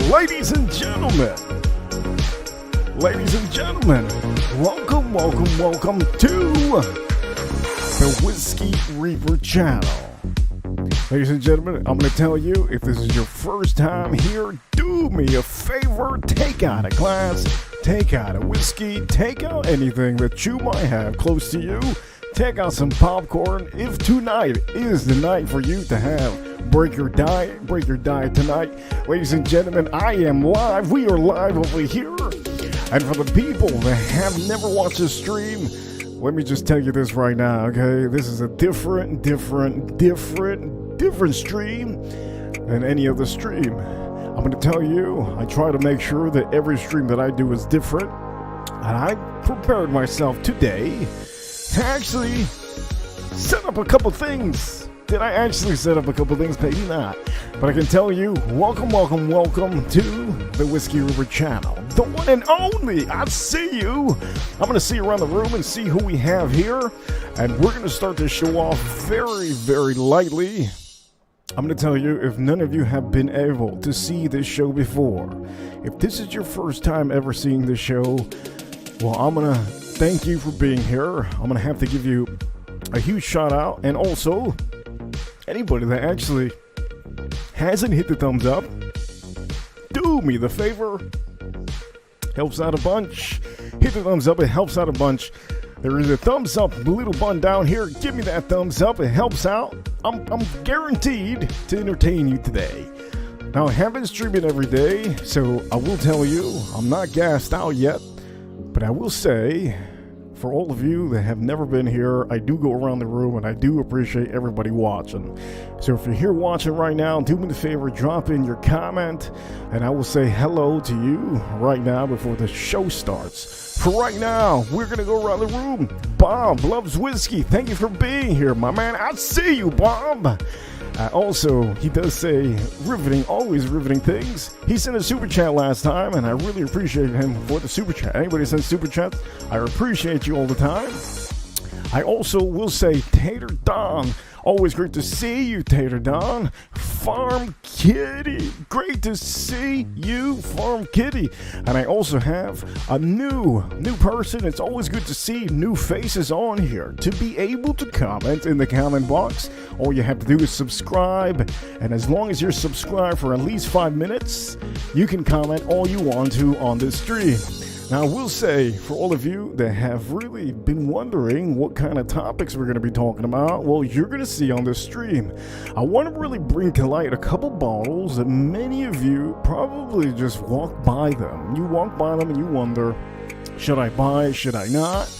Ladies and gentlemen, welcome to the Whiskey Reaper channel. Ladies and gentlemen, I'm going to tell you, if this is your first time here, do me a favor, take out a glass, take out a whiskey, take out anything that you might have close to you, take out some popcorn. If tonight is the night for you to have break your diet tonight. Ladies and gentlemen, I am live. We are live over here. And for the people that have never watched this stream, let me just tell you this right now, okay? This is a different stream than any other stream. I'm going to tell you, I try to make sure that every stream that I do is different. And I prepared myself today to actually set up a couple things. Did I actually set up a couple things? Maybe not. But I can tell you, welcome to the Whiskey River channel. The one and only. I see you. I'm going to see around the room and see who we have here. And we're going to start this show off very lightly. I'm going to tell you, if none of you have been able to see this show before, if this is your first time ever seeing this show, well, I'm going to thank you for being here. I'm going to have to give you a huge shout out. And also, anybody that actually hasn't hit the thumbs up, do me the favor. Helps out a bunch. Hit the thumbs up. It helps out a bunch. There is a thumbs up little button down here. Give me that thumbs up. It helps out. I'm guaranteed to entertain you today. Now, I have been streaming every day, so I will tell you, I'm not gassed out yet. But I will say, for all of you that have never been here, I do go around the room and I do appreciate everybody watching. So if you're here watching right now, do me the favor, drop in your comment, and I will say hello to you right now before the show starts. For right now, we're going to go around the room. Bob loves whiskey. Thank you for being here, my man. I see you, Bob. Also, he does say riveting, always riveting things. He sent a super chat last time, and I really appreciate him for the super chat. Anybody send super chats, I appreciate you all the time. I also will say Tater Don. Always great to see you, Tater Don. Farm Kitty. Great to see you, Farm Kitty. And I also have a new person. It's always good to see new faces on here. To be able to comment in the comment box, all you have to do is subscribe. And as long as you're subscribed for at least 5 minutes, you can comment all you want to on this stream. Now, I will say, for all of you that have really been wondering what kind of topics we're going to be talking about, well, you're going to see on this stream. I want to really bring to light a couple bottles that many of you probably just walk by them. You walk by them and you wonder, should I buy, should I not?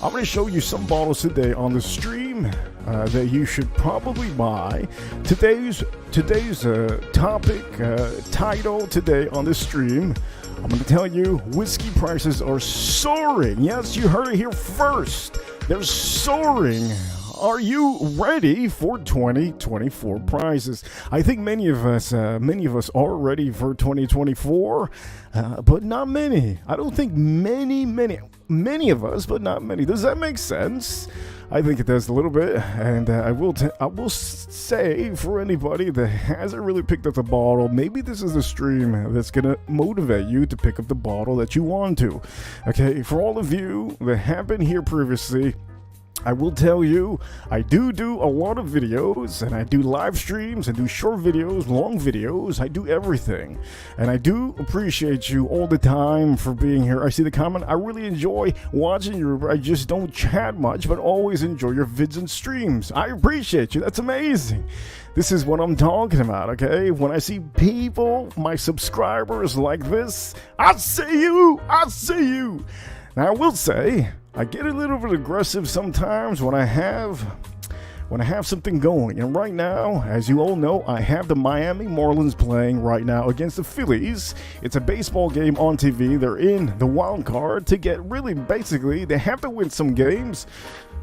I'm going to show you some bottles today on the stream that you should probably buy. Today's topic, title today on this stream, I'm going to tell you, whiskey prices are soaring. Yes, you heard it here first. They're soaring. Are you ready for 2024 prices? I think many of us are ready for 2024, but not many. I don't think many of us, but not many. Does that make sense? I think it does a little bit, and I will say, for anybody that hasn't really picked up the bottle, maybe this is the stream that's going to motivate you to pick up the bottle that you want to. Okay, for all of you that have been here previously, I will tell you, I do a lot of videos, and I do live streams, I do short videos, long videos, I do everything. And I do appreciate you all the time for being here. I see the comment, I really enjoy watching you. I just don't chat much, but always enjoy your vids and streams. I appreciate you, that's amazing. This is what I'm talking about, okay? When I see people, my subscribers like this, I see you. Now I will say, I get a little bit aggressive sometimes when I have something going. And right now, as you all know, I have the Miami Marlins playing right now against the Phillies. It's a baseball game on TV. They're in the wild card to get basically, they have to win some games.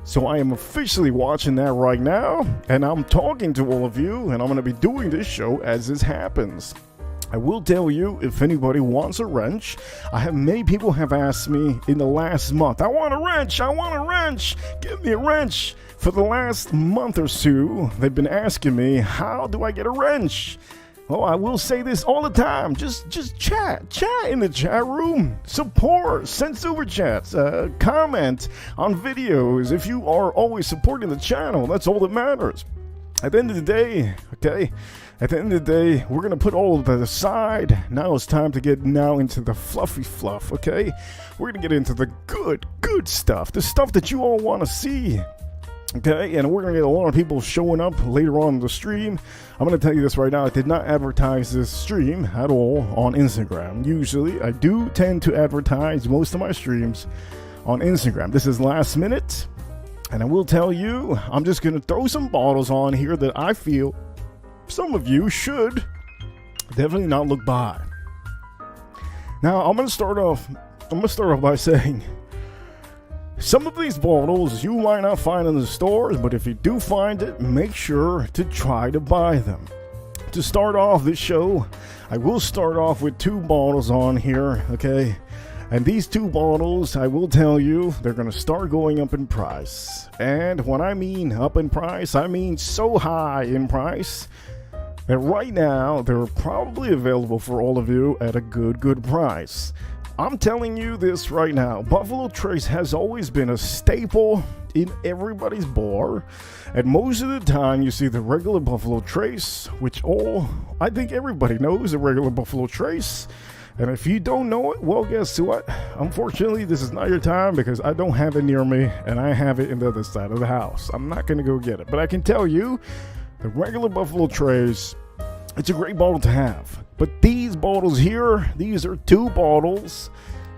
So I am officially watching that right now. And I'm talking to all of you, and I'm going to be doing this show as this happens. I will tell you, if anybody wants a wrench, many people have asked me in the last month, I want a wrench, give me a wrench. For the last month or so, they've been asking me, how do I get a wrench? Oh, I will say this all the time. Just chat in the chat room. Support, send super chats, comment on videos. If you are always supporting the channel, that's all that matters. At the end of the day, okay, at the end of the day, we're going to put all of that aside. Now it's time to get into the fluffy fluff, okay? We're going to get into the good stuff, the stuff that you all want to see. Okay, and we're going to get a lot of people showing up later on in the stream. I'm going to tell you this right now. I did not advertise this stream at all on Instagram. Usually, I do tend to advertise most of my streams on Instagram. This is last minute, and I will tell you, I'm just going to throw some bottles on here that I feel some of you should definitely not look by. Now, I'm going to start off by saying, some of these bottles you might not find in the stores, but if you do find it, make sure to try to buy them. To start off this show, I will start off with 2 bottles on here, okay? And these 2 bottles, I will tell you, they're going to start going up in price. And when I mean up in price, I mean so high in price that right now, they're probably available for all of you at a good price. I'm telling you this right now, Buffalo Trace has always been a staple in everybody's bar, and most of the time you see the regular Buffalo Trace, which I think everybody knows the regular Buffalo Trace, and if you don't know it, well, guess what? Unfortunately, this is not your time because I don't have it near me, and I have it in the other side of the house. I'm not going to go get it, but I can tell you, the regular Buffalo Trace, it's a great bottle to have. But these bottles here, these are 2 bottles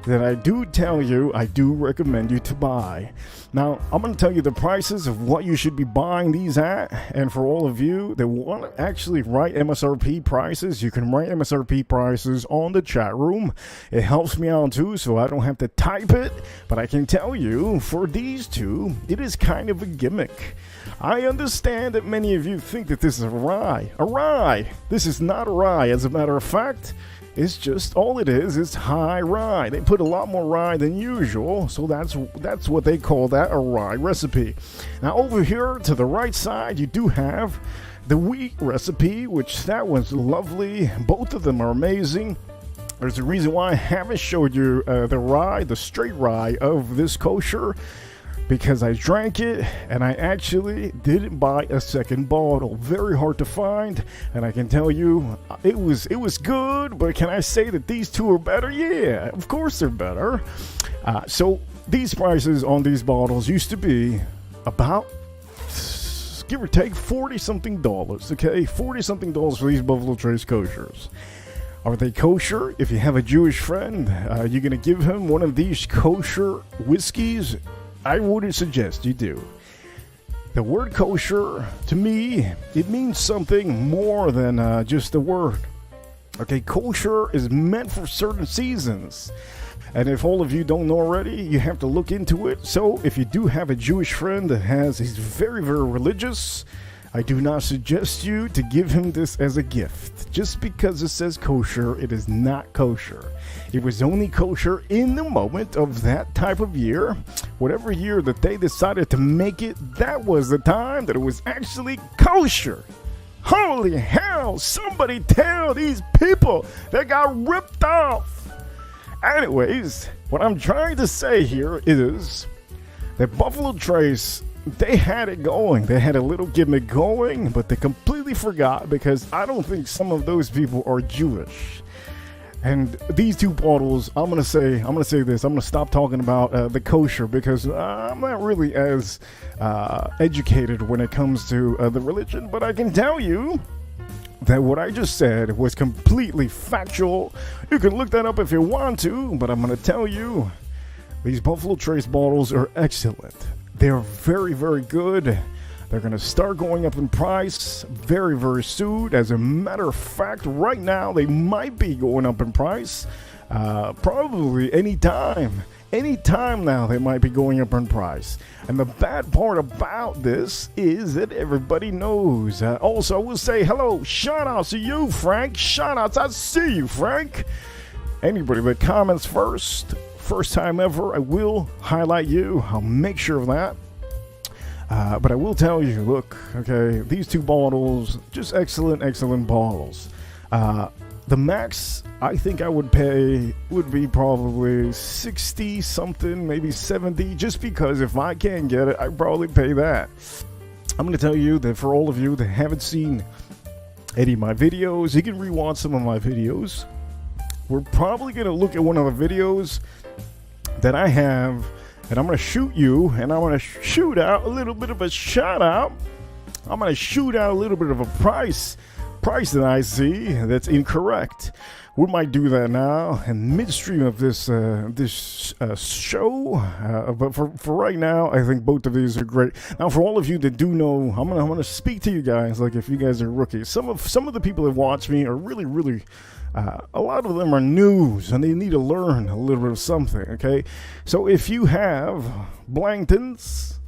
that I do tell you, I do recommend you to buy. Now, I'm going to tell you the prices of what you should be buying these at. And for all of you that want to actually write MSRP prices, you can write MSRP prices on the chat room. It helps me out too, so I don't have to type it. But I can tell you, for these 2, it is kind of a gimmick. I understand that many of you think that this is a rye. A rye! This is not a rye. As a matter of fact, it's just, all it is high rye. They put a lot more rye than usual, so that's what they call that, a rye recipe. Now over here to the right side, you do have the wheat recipe, which that one's lovely. Both of them are amazing. There's a reason why I haven't showed you the straight rye of this kosher, because I drank it and I actually didn't buy a second bottle. Very hard to find, and I can tell you it was good, but can I say that these 2 are better? Yeah, of course they're better. So these prices on these bottles used to be about, give or take, $40-something, okay? $40-something for these Buffalo Trace koshers. Are they kosher? If you have a Jewish friend, you're going to give him one of these kosher whiskeys? I wouldn't suggest you do. The word kosher, to me, it means something more than just a word. Okay, kosher is meant for certain seasons. And if all of you don't know already, you have to look into it. So if you do have a Jewish friend that he's very religious, I do not suggest you to give him this as a gift. Just because it says kosher, it is not kosher. It was only kosher in the moment of that type of year. Whatever year that they decided to make it, that was the time that it was actually kosher. Holy hell, somebody tell these people they got ripped off. Anyways, what I'm trying to say here is that Buffalo Trace, they had it going. They had a little gimmick going, but they completely forgot because I don't think some of those people are Jewish. And these 2 bottles, I'm gonna say this. I'm gonna stop talking about the kosher because I'm not really as educated when it comes to the religion. But I can tell you that what I just said was completely factual. You can look that up if you want to, but I'm gonna tell you, these Buffalo Trace bottles are excellent. They're very good. They're going to start going up in price very soon. As a matter of fact, right now, they might be going up in price. Probably anytime. Anytime now, they might be going up in price. And the bad part about this is that everybody knows. Also, I will say hello. Shout-outs to you, Frank. Shout-outs. I see you, Frank. Anybody that comments first time ever, I will highlight you. I'll make sure of that. But I will tell you, look, okay, these 2 bottles, just excellent bottles. The max I think I would pay would be probably 60 something, maybe 70, just because if I can't get it, I'd probably pay that. I'm going to tell you that for all of you that haven't seen any of my videos, you can rewatch some of my videos. We're probably going to look at one of the videos that I have, and I'm going to shoot you, and I'm going to shoot out a little bit of a shout out. I'm going to shoot out a little bit of a price that I see that's incorrect. We might do that now in midstream of this show, but for right now, I think both of these are great. Now, for all of you that do know, I'm gonna speak to you guys like if you guys are rookies. Some of the people that watch me are really a lot of them are news and they need to learn a little bit of something. Okay, so if you have Blankton's,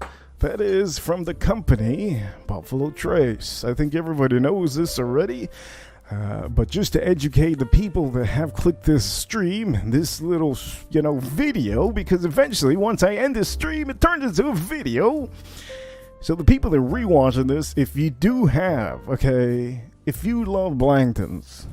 that is from the company Buffalo Trace. I think everybody knows this already. But just to educate the people that have clicked this stream, this little, video, because eventually, once I end this stream, it turns into a video. So the people that are rewatching this, if you do have, if you love Blankton's,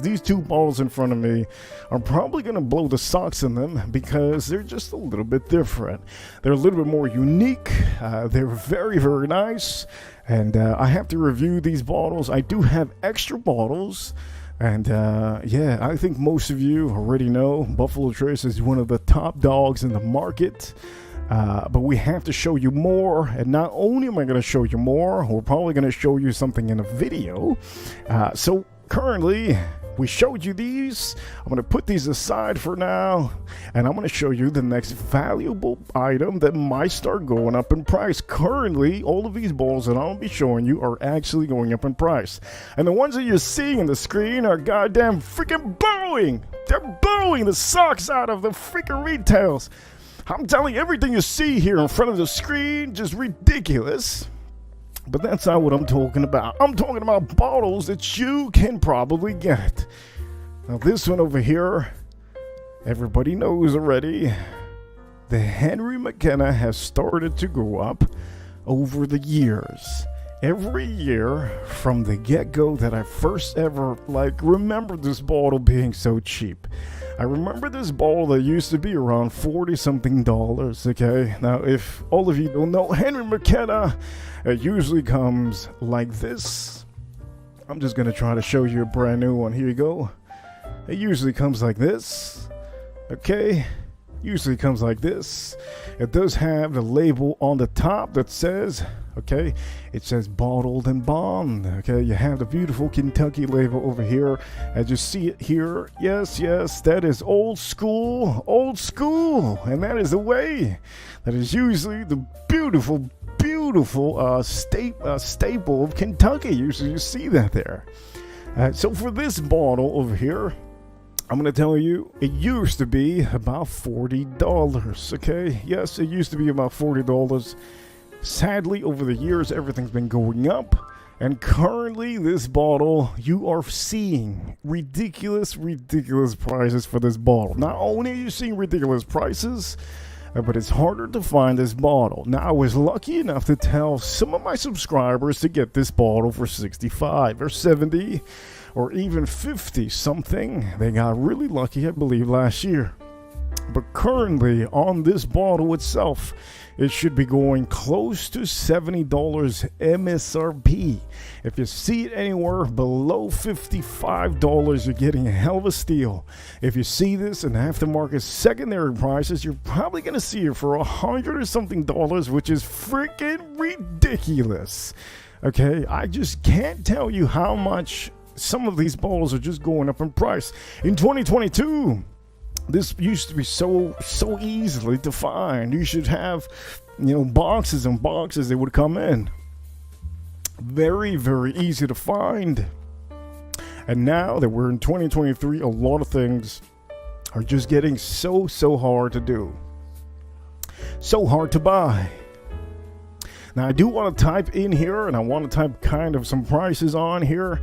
these two balls in front of me are probably going to blow the socks in them because they're just a little bit different. They're a little bit more unique. They're very, very nice. And I have to review these bottles. I do have extra bottles. And I think most of you already know Buffalo Trace is one of the top dogs in the market. But we have to show you more, and not only am I going to show you more, we're probably going to show you something in a video. So currently, we showed you these. I'm going to put these aside for now, and I'm going to show you the next valuable item that might start going up in price. Currently, all of these balls that I'll be showing you are actually going up in price. And the ones that you're seeing on the screen are goddamn freaking blowing. They're blowing the socks out of the freaking retails. I'm telling you, everything you see here in front of the screen, just ridiculous. But that's not what I'm talking about. I'm talking about bottles that you can probably get. Now this one over here, everybody knows already. The Henry McKenna has started to go up over the years. Every year from the get-go that I first ever remember this bottle being so cheap. I remember this bottle that used to be around $40-something, okay? Now, if all of you don't know, Henry McKenna, it usually comes like this. I'm just going to try to show you a brand new one. Here you go. It usually comes like this, okay? Usually comes like this. It does have the label on the top that says, okay, it says bottled and bond. Okay, you have the beautiful Kentucky label over here as you see it here. Yes, that is old school, and that is the way. That is usually the beautiful staple of Kentucky. Usually you see that there. So for this bottle over here, I'm going to tell you, it used to be about $40, okay? Yes, it used to be about $40. Sadly, over the years, everything's been going up. And currently, this bottle, you are seeing ridiculous prices for this bottle. Not only are you seeing ridiculous prices, but it's harder to find this bottle. Now, I was lucky enough to tell some of my subscribers to get this bottle for $65 or $70 or even $50 something. They got really lucky, I believe, last year. But currently, on this bottle itself, it should be going close to $70 MSRP. If you see it anywhere below $55, you're getting a hell of a steal. If you see this in aftermarket secondary prices, you're probably going to see it for $100 or something, which is freaking ridiculous. Okay, I just can't tell you how much some of these bottles are just going up in price. In 2022, this used to be so easily to find. You should have, boxes and boxes they would come in. Very, very easy to find. And now that we're in 2023, a lot of things are just getting so hard to do. So hard to buy. Now, I do want to type in here, and I want to type kind of some prices on here.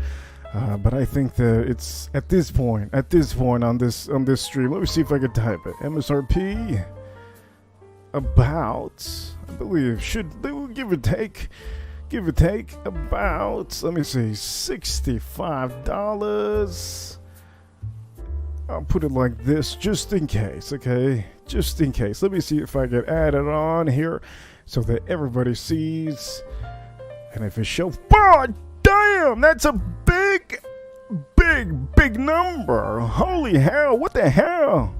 But I think that it's at this point on this stream. Let me see if I can type it. MSRP about, I believe, they will give or take give or take about, let me see, $65. I'll put it like this just in case, okay? Just in case. Let me see if I can add it on here so that everybody sees. And if it shows, oh, damn, that's a big number. Holy hell, what the hell?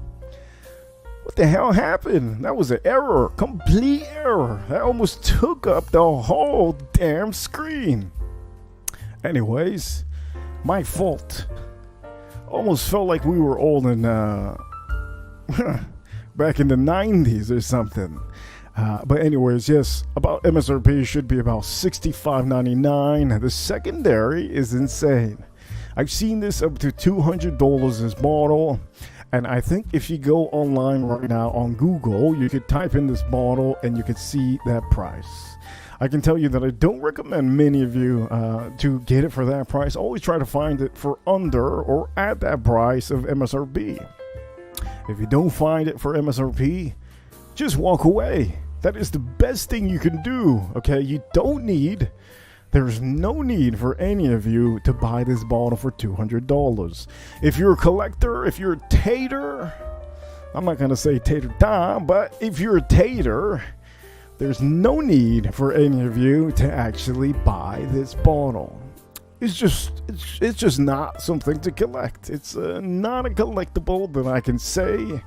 What the hell happened? That was an error, complete error. That almost took up the whole damn screen. Anyways, my fault. Almost felt like we were old in back in the 90s or something. But anyways, yes, about MSRP should be about $65.99. The secondary is insane. I've seen this up to $200 this bottle. And I think if you go online right now on Google, you could type in this bottle and you could see that price. I can tell you that I don't recommend many of you to get it for that price. Always try to find it for under or at that price of MSRP. If you don't find it for MSRP, just walk away. That is the best thing you can do, okay? You don't need, there's no need for any of you to buy this bottle for $200. If you're a collector, if you're a tater, I'm not going to say tater Tom, but if you're a tater, there's no need for any of you to actually buy this bottle. It's just not something to collect. It's not a collectible that I can say.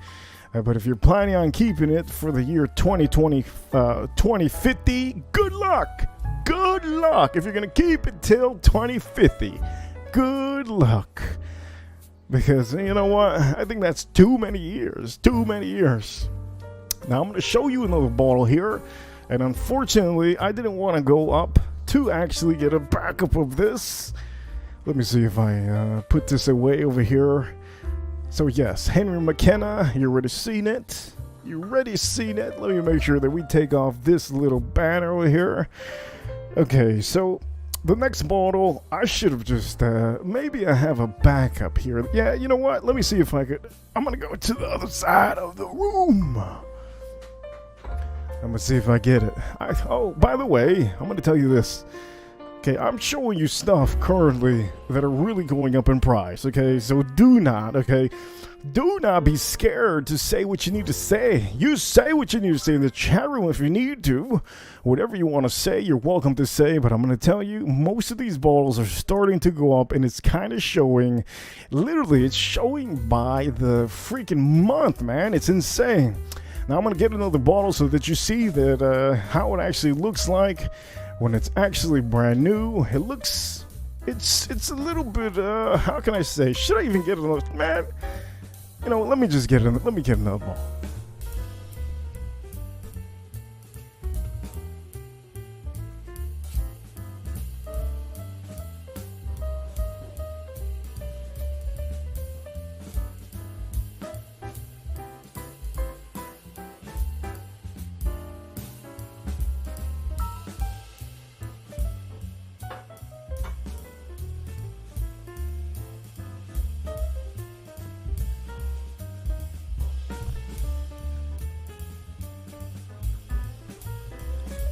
But if you're planning on keeping it for the year 2050, good luck. Good luck. If you're going to keep it till 2050, good luck. Because you know what? I think that's too many years. Too many years. Now I'm going to show you another bottle here. And unfortunately, I didn't want to go up to actually get a backup of this. Let me see if I put this away over here. So yes, Henry McKenna, you already seen it. You already seen it. Let me make sure that we take off this little banner over here. Okay, so the next bottle, I should have just, maybe I have a backup here. Yeah, you know what? Let me see if I could. I'm going to go to the other side of the room. I'm going to see if I get it. Oh, by the way, I'm going to tell you this. Okay, I'm showing you stuff currently that are really going up in price, okay? So do not be scared to say what you need to say. You say what you need to say in the chat room if you need to. Whatever you want to say, you're welcome to say, but I'm going to tell you, most of these bottles are starting to go up, and it's kind of showing, literally, it's showing by the freaking month, man. It's insane. Now I'm going to get another bottle so that you see that how it actually looks like when it's actually brand new. It looks, it's a little bit, how can I say, should I even get another, man, you know, let me get another bottle.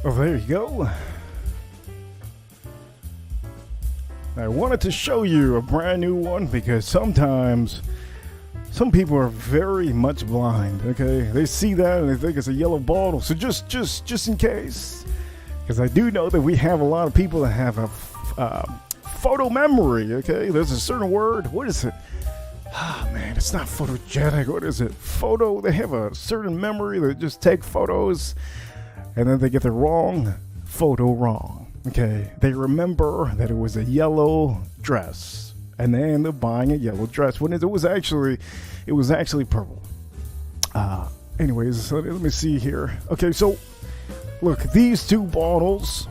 Oh, there you go. I wanted to show you a brand new one because sometimes some people are very much blind, okay? They see that and they think it's a yellow bottle. So just in case, because I do know that we have a lot of people that have a photo memory, okay? There's a certain word. What is it? Ah, man, it's not photogenic. What is it? Photo. They have a certain memory that just take photos and then they get the wrong photo wrong. Okay, they remember that it was a yellow dress, and they end up buying a yellow dress when it was actually purple. Anyways, so let me see here. Okay, so look, these two bottles.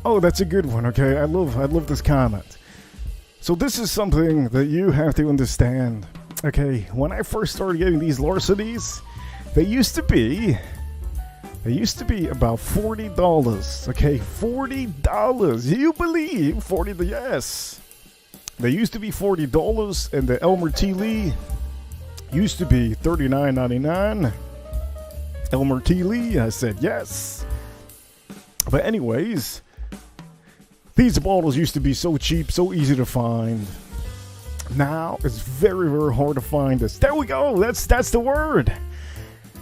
Oh, that's a good one. Okay, I love this comment. So this is something that you have to understand. Okay, when I first started getting these larcenies, they used to be about $40. Okay, $40. You believe $40? Yes. They used to be $40, and the Elmer T. Lee used to be $39.99. Elmer T. Lee, I said yes. But anyways, these bottles used to be so cheap, so easy to find. Now it's very, very hard to find this. There we go. That's the word.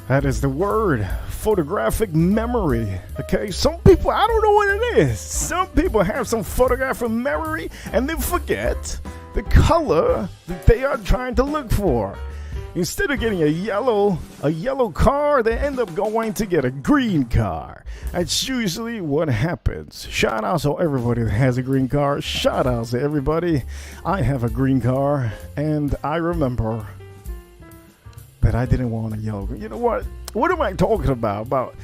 That is the word. Photographic memory. Okay, some people, I don't know what it is. Some people have some photographic memory and they forget the color that they are trying to look for. Instead of getting a yellow car, they end up going to get a green car. That's usually what happens. Shout out to everybody that has a green car. Shout out to everybody. I have a green car, and I remember that I didn't want a yellow. You know what? What am I talking about?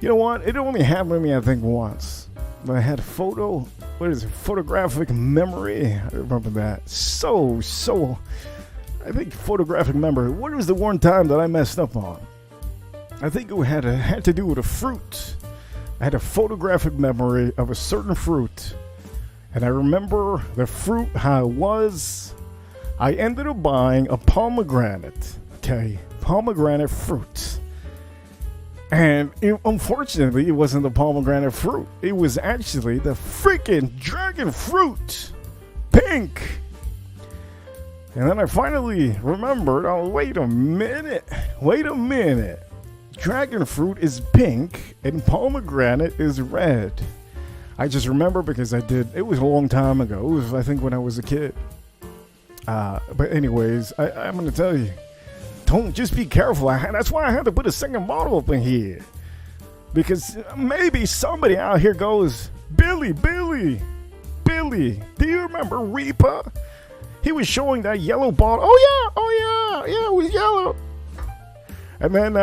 You know what? It only happened to me, I think, once. But I had photographic memory. I remember that. So. I think photographic memory. What was the one time that I messed up on? I think it had to do with a fruit. I had a photographic memory of a certain fruit. And I remember the fruit, how it was. I ended up buying a pomegranate. Okay, pomegranate fruit. And unfortunately, it wasn't the pomegranate fruit. It was actually the freaking dragon fruit. Pink. And then I finally remembered, oh, wait a minute. Dragon fruit is pink and pomegranate is red. I just remember because it was a long time ago. It was, I think, when I was a kid. But anyways, I'm going to tell you, don't just be careful. That's why I had to put a second bottle up in here. Because maybe somebody out here goes, Billy, do you remember Reaper? He was showing that yellow bottle. Oh yeah, it was yellow. And then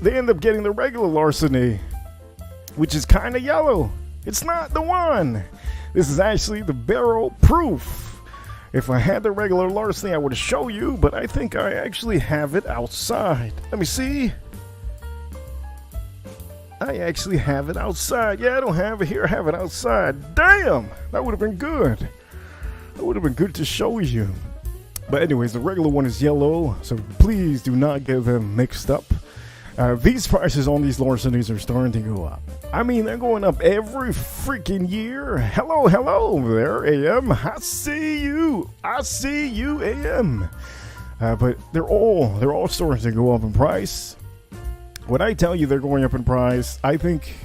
they end up getting the regular larceny, which is kind of yellow. It's not the one. This is actually the barrel proof. If I had the regular larceny, I would show you, but I think I actually have it outside. Let me see. I actually have it outside. Yeah, I don't have it here. I have it outside. Damn, that would have been good. That would have been good to show you. But anyways, the regular one is yellow, so please do not get them mixed up. These prices on these larcenies are starting to go up. I mean, they're going up every freaking year. Hello over there, AM. I see you, AM. But they're all starting to go up in price. When I tell you they're going up in price, I think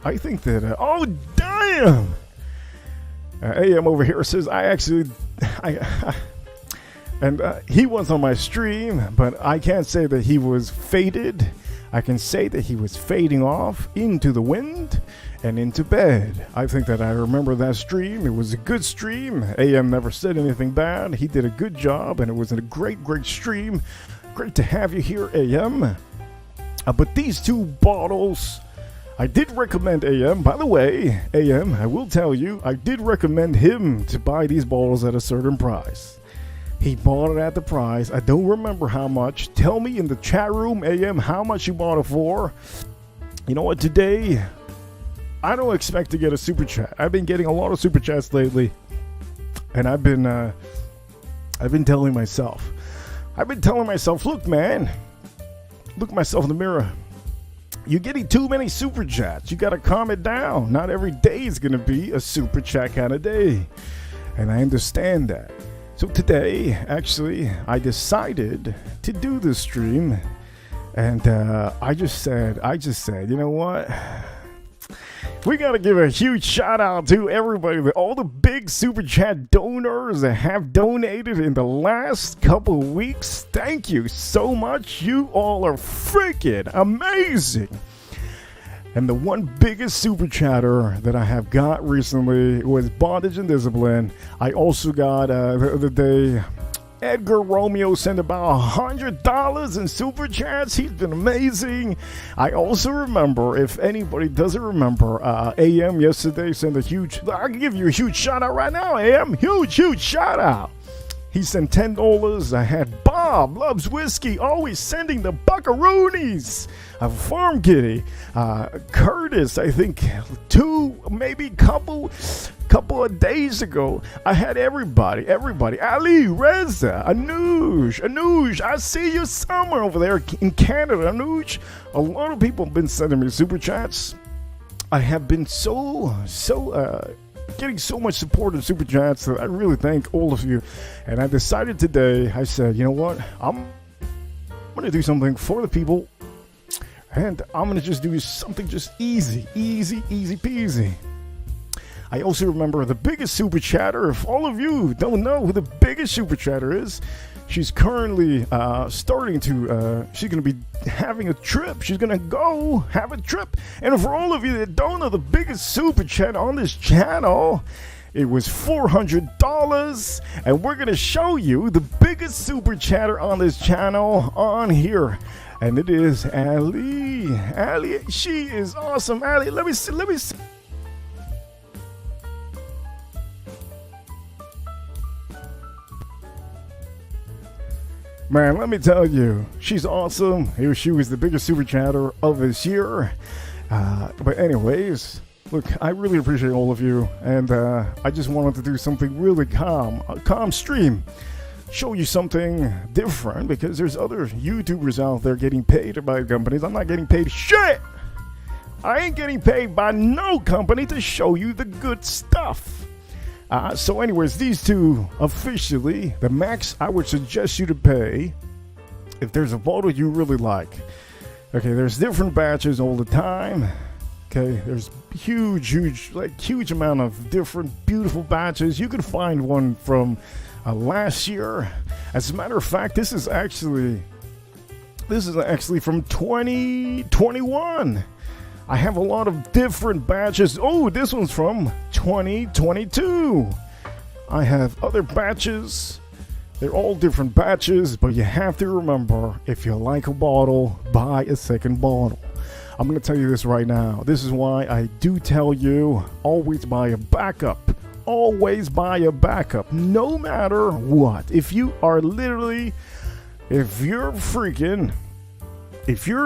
that oh damn. AM over here says he was on my stream, but I can't say that he was faded. I can say that he was fading off into the wind and into bed. I think that I remember that stream. It was a good stream. AM never said anything bad. He did a good job, and it was a great stream. Great to have you here, AM. But these two bottles, I did recommend AM. By the way, AM, I will tell you, I did recommend him to buy these bottles at a certain price. He bought it at the price. I don't remember how much. Tell me in the chat room, AM, how much you bought it for. You know what, today, I don't expect to get a super chat. I've been getting a lot of super chats lately. And I've been telling myself, look, man, look myself in the mirror. You're getting too many super chats. You got to calm it down. Not every day is going to be a super chat kind of day. And I understand that. So today, actually, I decided to do this stream. And I just said, you know what? We got to give a huge shout out to everybody, all the big super chat donors that have donated in the last couple of weeks. Thank you so much. You all are freaking amazing. And the one biggest super chatter that I have got recently was Bondage and Discipline. I also got the other day, Edgar Romeo sent about $100 in super chats. He's been amazing. I also remember, if anybody doesn't remember, AM yesterday sent a huge, I can give you a huge shout out right now, AM. Huge shout out. He sent $10. I had Bob Loves Whiskey, always sending the buckaroonies. Farm Kitty, Curtis, I think couple of days ago. I had everybody. Ali, Reza, Anuj, I see you somewhere over there in Canada. Anuj, a lot of people have been sending me super chats. I have been getting so much support in Super Chats that I really thank all of you. And I decided today, I said, you know what? I'm going to do something for the people. And I'm going to just do something just easy peasy. I also remember the biggest Super Chatter. If all of you don't know who the biggest Super Chatter is, she's currently she's going to be having a trip. She's going to go have a trip. And for all of you that don't know the biggest Super Chat on this channel, it was $400. And we're going to show you the biggest Super Chatter on this channel on here. And it is Ali. Ali, she is awesome. Ali, let me see. Man, let me tell you, she's awesome. She was the biggest Super Chatter of this year. But anyways, look, I really appreciate all of you. And I just wanted to do something really calm, a calm stream. Show you something different, because there's other YouTubers out there getting paid by companies. I'm not getting paid shit. I ain't getting paid by no company to show you the good stuff. So anyways, these two officially, the max I would suggest you to pay if there's a bottle you really like. Okay, there's different batches all the time. Okay, there's huge amount of different beautiful batches. You can find one from last year. As a matter of fact, this is actually from 2021. I have a lot of different batches. Oh, this one's from 2022. I have other batches. They're all different batches, but you have to remember, if you like a bottle, buy a second bottle. I'm going to tell you this right now. This is why I do tell you, always buy a backup. Always buy a backup, no matter what. If you're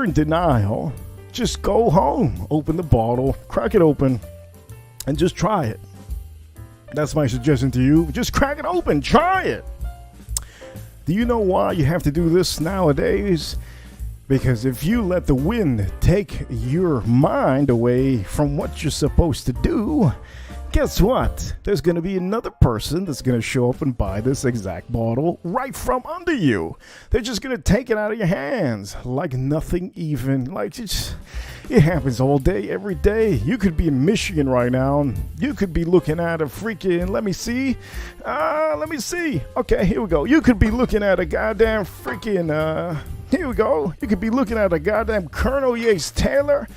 in denial, just go home, open the bottle, crack it open, and just try it. That's my suggestion to you. Just crack it open, try it. Do you know why you have to do this nowadays? Because if you let the wind take your mind away from what you're supposed to do, guess what? There's going to be another person that's going to show up and buy this exact bottle right from under you. They're just going to take it out of your hands like nothing even. Like it happens all day, every day. You could be in Michigan right now. And you could be looking at a freaking, let me see. Okay, here we go. You could be looking at a goddamn freaking, here we go. You could be looking at a goddamn Colonel Yates Taylor.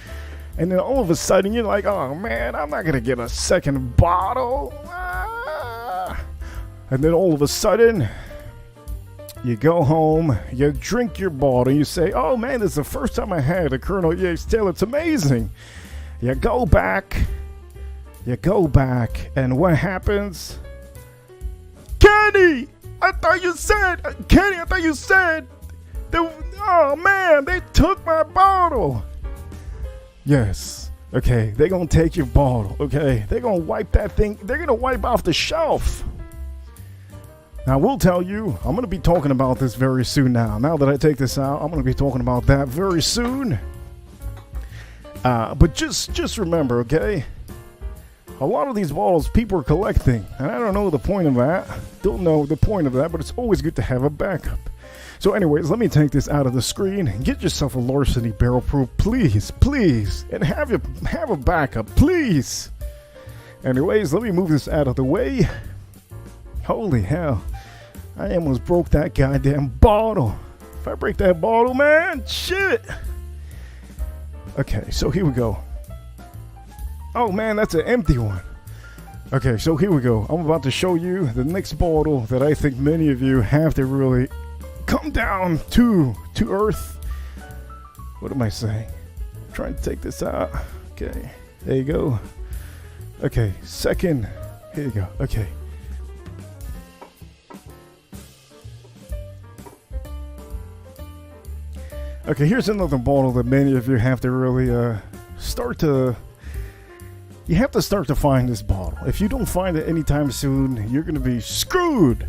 And then all of a sudden, you're like, oh man, I'm not going to get a second bottle. And then all of a sudden, you go home, you drink your bottle, you say, oh man, this is the first time I had a Colonel Yates Taylor. It's amazing. You go back, and what happens? Kenny, I thought you said, oh man, they took my bottle. Yes. Okay, they're going to take your bottle, okay? They're going to wipe that thing. They're going to wipe off the shelf. Now, we'll tell you, I'm going to be talking about this very soon now. Now that I take this out, I'm going to be talking about that very soon. But just remember, okay? A lot of these bottles people are collecting. And I don't know the point of that. Don't know the point of that, but it's always good to have a backup. So anyways, let me take this out of the screen. Get yourself a Larceny Barrel Proof, please. And have a backup, please. Anyways, let me move this out of the way. Holy hell. I almost broke that goddamn bottle. If I break that bottle, man, shit. Okay, so here we go. Oh man, that's an empty one. Okay, so here we go. I'm about to show you the next bottle that I think many of you have to really come down to earth. What am I saying? I'm trying to take this out. Okay, there you go. Okay, second. Here you go. Okay. Okay, here's another bottle that many of you have to really start to find this bottle. If you don't find it anytime soon, you're going to be screwed.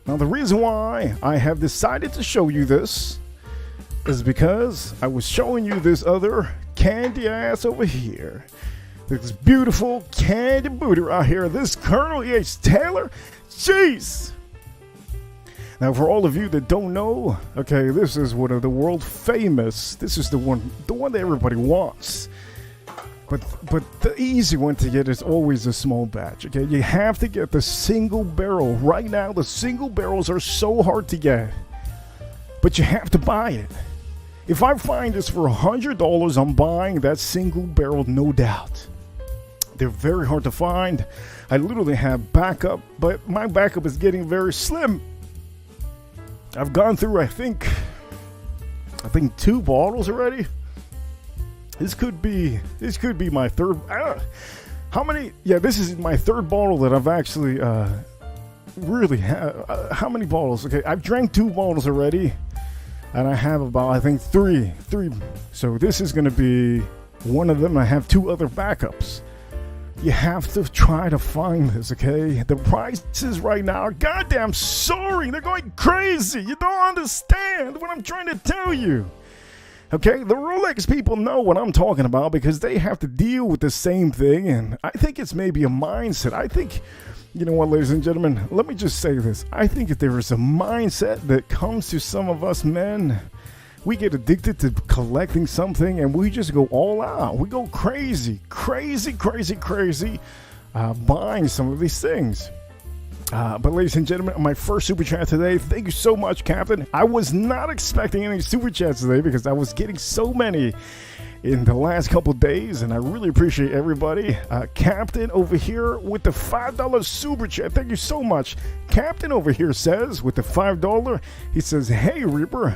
Now, the reason why I have decided to show you this is because I was showing you this other candy ass over here. This beautiful candy booty right here. This Colonel E.H. Taylor. Jeez. Now, for all of you that don't know, okay, this is one of the world famous. This is the one that everybody wants. But the easy one to get is always a small batch. Okay, you have to get the single barrel. Right now, the single barrels are so hard to get, but you have to buy it. If I find this for $100, I'm buying that single barrel, no doubt. They're very hard to find. I literally have backup, but my backup is getting very slim. I've gone through, I think 2 bottles already. This could be my third. How many? Yeah, this is my third bottle that I've actually really had. How many bottles? Okay, I've drank 2 bottles already, and I have about, I think, three. So this is gonna be one of them. I have 2 other backups. You have to try to find this, okay? The prices right now are goddamn soaring. They're going crazy. You don't understand what I'm trying to tell you. Okay, the Rolex people know what I'm talking about because they have to deal with the same thing, and I think it's maybe a mindset. I think, you know what, ladies and gentlemen, let me just say this. I think if there is a mindset that comes to some of us men, we get addicted to collecting something and we just go all out. We go crazy, buying some of these things. But ladies and gentlemen, my first super chat today. Thank you so much, Captain. I was not expecting any super chats today because I was getting so many in the last couple days, and I really appreciate everybody. Captain over here with the $5 super chat. Thank you so much. Captain over here says with the $5, he says, "Hey Reaper,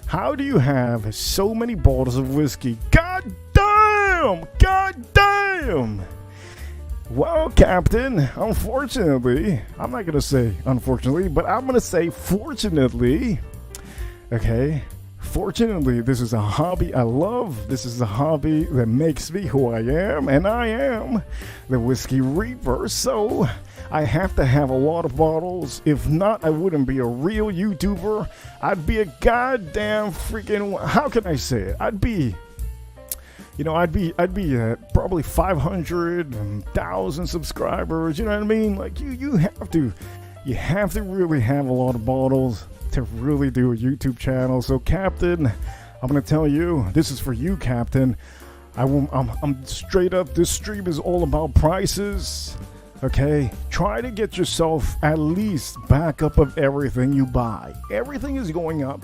how do you have so many bottles of whiskey?" God damn! Well, Captain, unfortunately, I'm not going to say unfortunately, but I'm going to say fortunately, okay? Fortunately, this is a hobby I love. This is a hobby that makes me who I am, and I am the Whiskey Reaper, so I have to have a lot of bottles. If not, I wouldn't be a real YouTuber. I'd be a goddamn freaking, how can I say it? I'd be probably 500,000 subscribers. You know what I mean? Like you have to really have a lot of bottles to really do a YouTube channel. So, Captain, I'm gonna tell you, this is for you, Captain. I'm straight up. This stream is all about prices. Okay, try to get yourself at least backup of everything you buy. Everything is going up.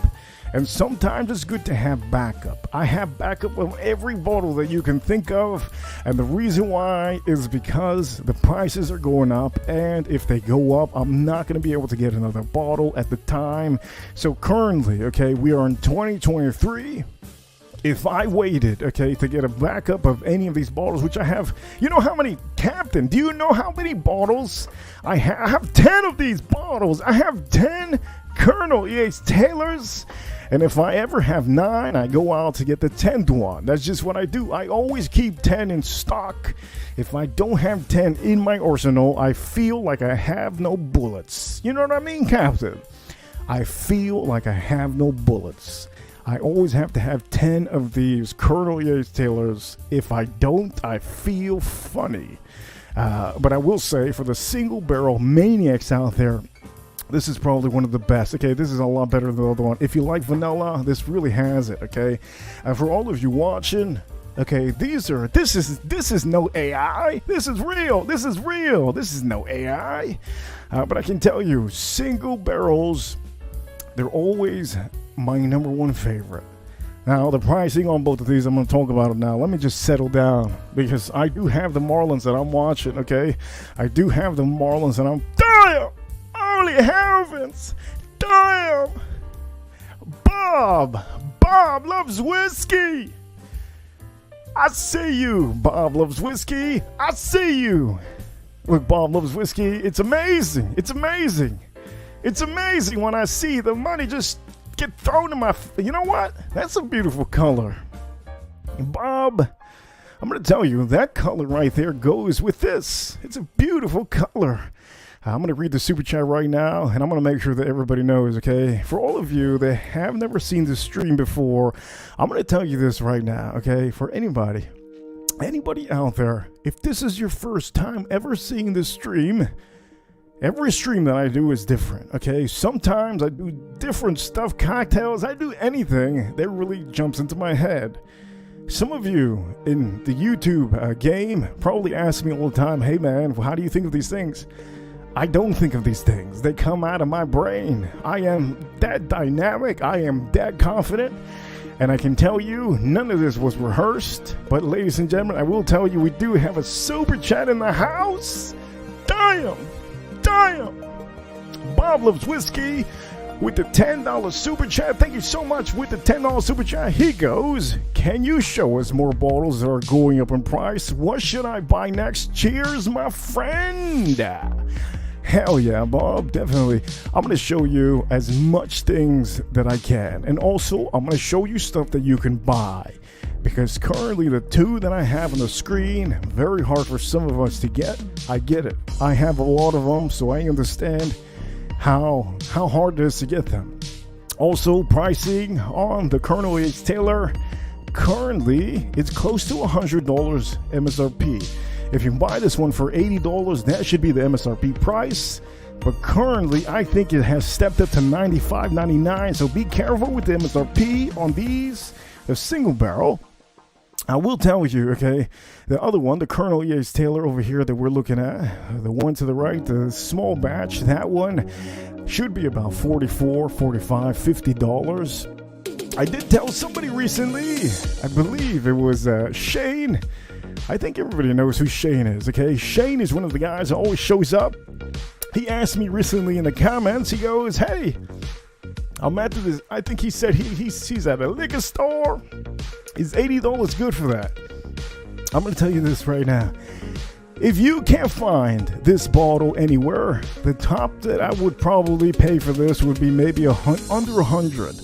And sometimes it's good to have backup. I have backup of every bottle that you can think of. And the reason why is because the prices are going up. And if they go up, I'm not going to be able to get another bottle at the time. So currently, okay, we are in 2023. If I waited, okay, to get a backup of any of these bottles, which I have, you know how many, Captain, do you know how many bottles? I have 10 of these bottles. I have 10 Colonel E.H. Taylors. And if I ever have 9, I go out to get the 10th one. That's just what I do. I always keep 10 in stock. If I don't have 10 in my arsenal, I feel like I have no bullets. You know what I mean, Captain? I feel like I have no bullets. I always have to have 10 of these Colonel E.H. Taylors. If I don't, I feel funny. But I will say, for the single barrel maniacs out there, this is probably one of the best. Okay, this is a lot better than the other one. If you like vanilla, this really has it. Okay, for all of you watching, okay, this is no AI. This is real. This is real. This is no AI. But I can tell you, single barrels, they're always my number one favorite. Now, the pricing on both of these, I'm going to talk about it now. Let me just settle down, because I do have the Marlins that I'm watching, okay? I do have the Marlins, and I'm... Damn! Holy heavens! Damn! Bob loves whiskey! I see you! Bob loves whiskey! I see you! Look, Bob loves whiskey. It's amazing! It's amazing! It's amazing when I see the money just get thrown in my... You know what? That's a beautiful color. Bob, I'm going to tell you, that color right there goes with this. It's a beautiful color. I'm going to read the super chat right now, and I'm going to make sure that everybody knows, okay? For all of you that have never seen this stream before, I'm going to tell you this right now, okay? For anybody out there, if this is your first time ever seeing this stream, every stream that I do is different, okay? Sometimes I do different stuff, cocktails, I do anything that really jumps into my head. Some of you in the YouTube game probably ask me all the time, hey man, how do you think of these things? I don't think of these things. They come out of my brain. I am that dynamic. I am that confident. And I can tell you, none of this was rehearsed. But ladies and gentlemen, I will tell you, we do have a super chat in the house. Damn. Bob Loves Whiskey with the $10 super chat. Thank you so much with the $10 super chat. He goes, can you show us more bottles that are going up in price? What should I buy next? Cheers, my friend. Hell yeah, Bob, definitely. I'm going to show you as much things that I can. And also, I'm going to show you stuff that you can buy. Because currently the two that I have on the screen, very hard for some of us to get. I get it. I have a lot of them, so I understand how hard it is to get them. Also, pricing on the Colonel H. Taylor. Currently, it's close to $100 MSRP. If you buy this one for $80, that should be the MSRP price. But currently, I think it has stepped up to $95.99. So be careful with the MSRP on these. The single barrel. I will tell you, okay, the other one, the Colonel E.H. Taylor over here that we're looking at, the one to the right, the small batch, that one should be about $44, $45, $50. I did tell somebody recently, I believe it was Shane. I think everybody knows who Shane is, okay? Shane is one of the guys that always shows up. He asked me recently in the comments, he goes, hey, I'm at this, I think he said he's at a liquor store. Is $80 good for that? I'm going to tell you this right now. If you can't find this bottle anywhere, the top that I would probably pay for this would be maybe under 100.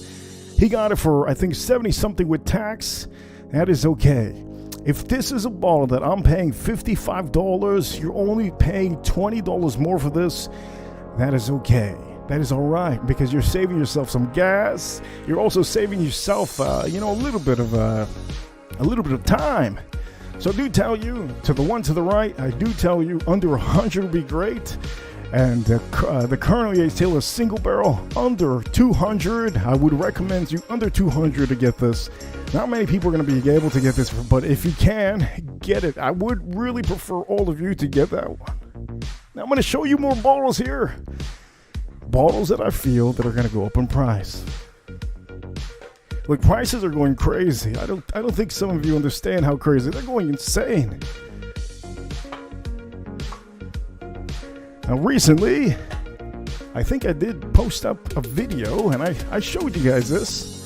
He got it for, I think, 70 something with tax. That is okay. If this is a bottle that I'm paying $55, you're only paying $20 more for this, that is okay. That is all right, because you're saving yourself some gas. You're also saving yourself, a little bit of time. So I do tell you, to the one to the right, I do tell you under 100 would be great. And the Colonel H. Taylor single barrel under 200. I would recommend you under 200 to get this. Not many people are going to be able to get this, but if you can, get it. I would really prefer all of you to get that one. Now I'm going to show you more bottles here. Bottles that I feel that are going to go up in price. Look, prices are going crazy. I don't think some of you understand how crazy. They're going insane. Now recently, I think I did post up a video and I showed you guys this.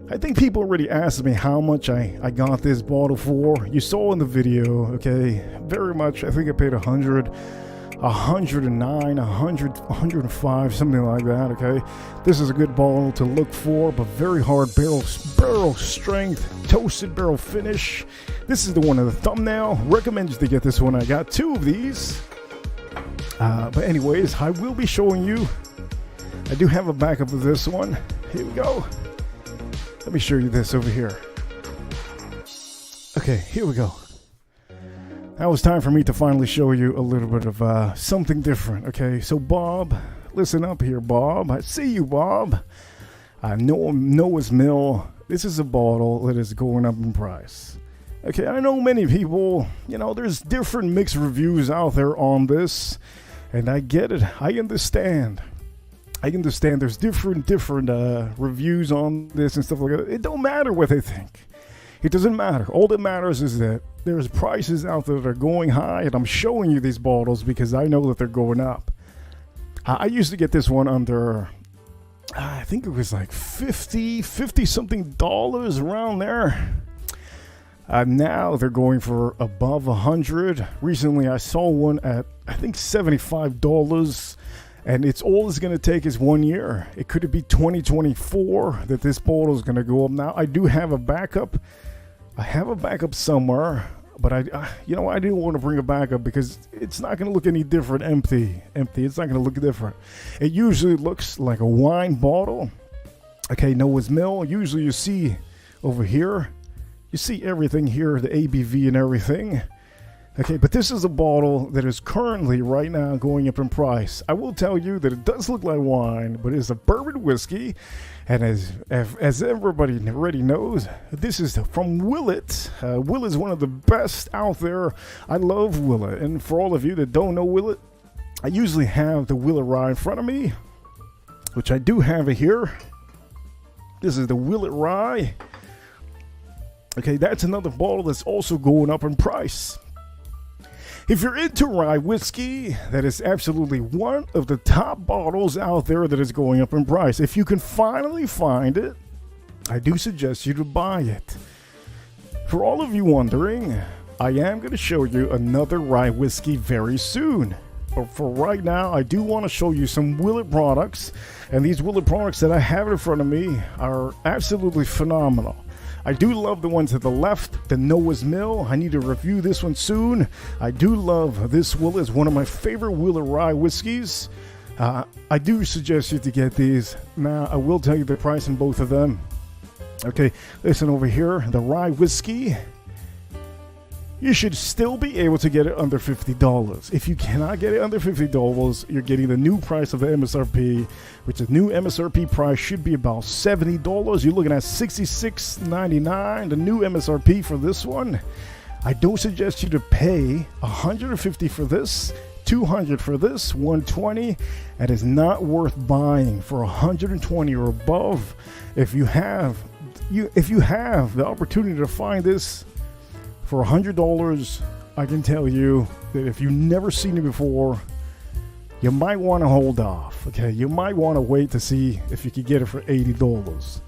I think people already asked me how much I got this bottle for. You saw in the video, okay? Very much. I think I paid 100, 109, 100, 105, something like that, okay? This is a good bottle to look for, but very hard barrel strength, toasted barrel finish. This is the one in the thumbnail. Recommend you to get this one. I got two of these. But anyways, I will be showing you. I do have a backup of this one. Here we go. Let me show you this over here. Okay, here we go. Now it's time for me to finally show you a little bit of something different. Okay, so Bob, listen up here, Bob. I see you, Bob. I know Noah's Mill. This is a bottle that is going up in price. Okay, I know many people, there's different mixed reviews out there on this, and I get it. I understand. There's different reviews on this and stuff like that. It don't matter what they think. It doesn't matter. All that matters is that there's prices out there that are going high, and I'm showing you these bottles because I know that they're going up. I used to get this one under, I think it was like $50 something around there. Now they're going for above 100. Recently I saw one at, I think, $75. And it's all it's going to take is 1 year. It could be 2024 that this bottle is going to go up. Now, I do have a backup. I have a backup somewhere. But I didn't want to bring it back up because it's not going to look any different empty. It's not going to look different. It usually looks like a wine bottle. Okay, Noah's Mill. Usually you see over here, you see everything here, the ABV and everything. Okay, but this is a bottle that is currently right now going up in price. I will tell you that it does look like wine, but it's a bourbon whiskey. And as everybody already knows, this is from Willet. Willet is one of the best out there. I love Willet. And for all of you that don't know Willet, I usually have the Willet Rye in front of me, which I do have it here. This is the Willet Rye. Okay, that's another bottle that's also going up in price. If you're into rye whiskey, that is absolutely one of the top bottles out there that is going up in price. If you can finally find it, I do suggest you to buy it. For all of you wondering, I am going to show you another rye whiskey very soon. But for right now, I do want to show you some Willet products. And these Willet products that I have in front of me are absolutely phenomenal. I do love the one to the left, the Noah's Mill. I need to review this one soon. I do love this Willet. It's one of my favorite Willet Rye whiskeys. I do suggest you to get these. Now, I will tell you the price on both of them. Okay, listen over here. The rye whiskey, you should still be able to get it under $50. If you cannot get it under $50, you're getting the new price of the MSRP, which the new MSRP price should be about $70. You're looking at $66.99, the new MSRP for this one. I don't suggest you to pay $150 for this, $200 for this, $120. That is not worth buying for $120 or above. If you have the opportunity to find this for $100, I can tell you that if you've never seen it before, you might want to hold off. Okay, you might want to wait to see if you could get it for $80.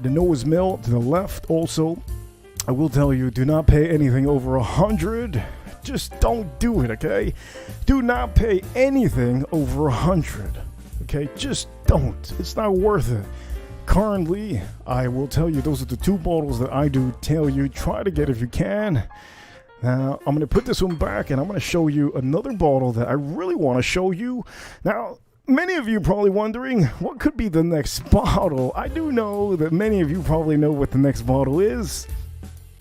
The Noah's Mill to the left also, I will tell you, do not pay anything over $100. Just don't do it, okay? Do not pay anything over $100. Okay, just don't. It's not worth it. Currently, I will tell you, those are the two bottles that I do tell you, try to get if you can. Now, I'm going to put this one back and I'm going to show you another bottle that I really want to show you. Now, many of you are probably wondering, what could be the next bottle? I do know that many of you probably know what the next bottle is.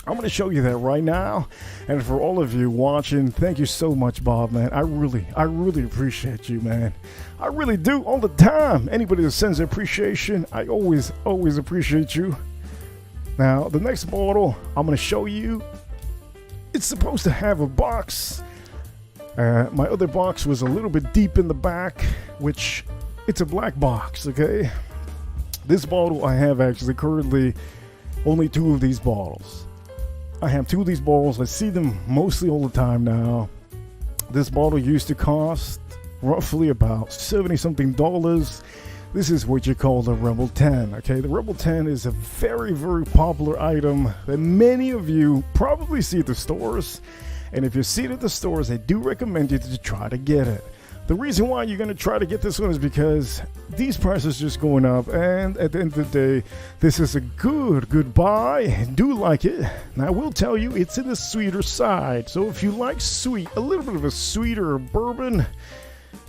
I'm going to show you that right now. And for all of you watching, thank you so much, Bob, man. I really appreciate you, man. I really do, all the time. Anybody that sends appreciation, I always appreciate you. Now, the next bottle I'm going to show you, it's supposed to have a box. My other box was a little bit deep in the back, which it's a black box, okay? This bottle I have actually currently only two of these bottles. I have two of these bottles. I see them mostly all the time now. This bottle used to cost roughly about $70-something. This is what you call the Rebel 10. Okay, the Rebel 10 is a very, very popular item that many of you probably see at the stores. And if you see it at the stores, I do recommend you to try to get it. The reason why you're going to try to get this one is because these prices are just going up, and at the end of the day, this is a good buy. I do like it. Now, I will tell you, it's in the sweeter side. So if you like sweet, a little bit of a sweeter bourbon,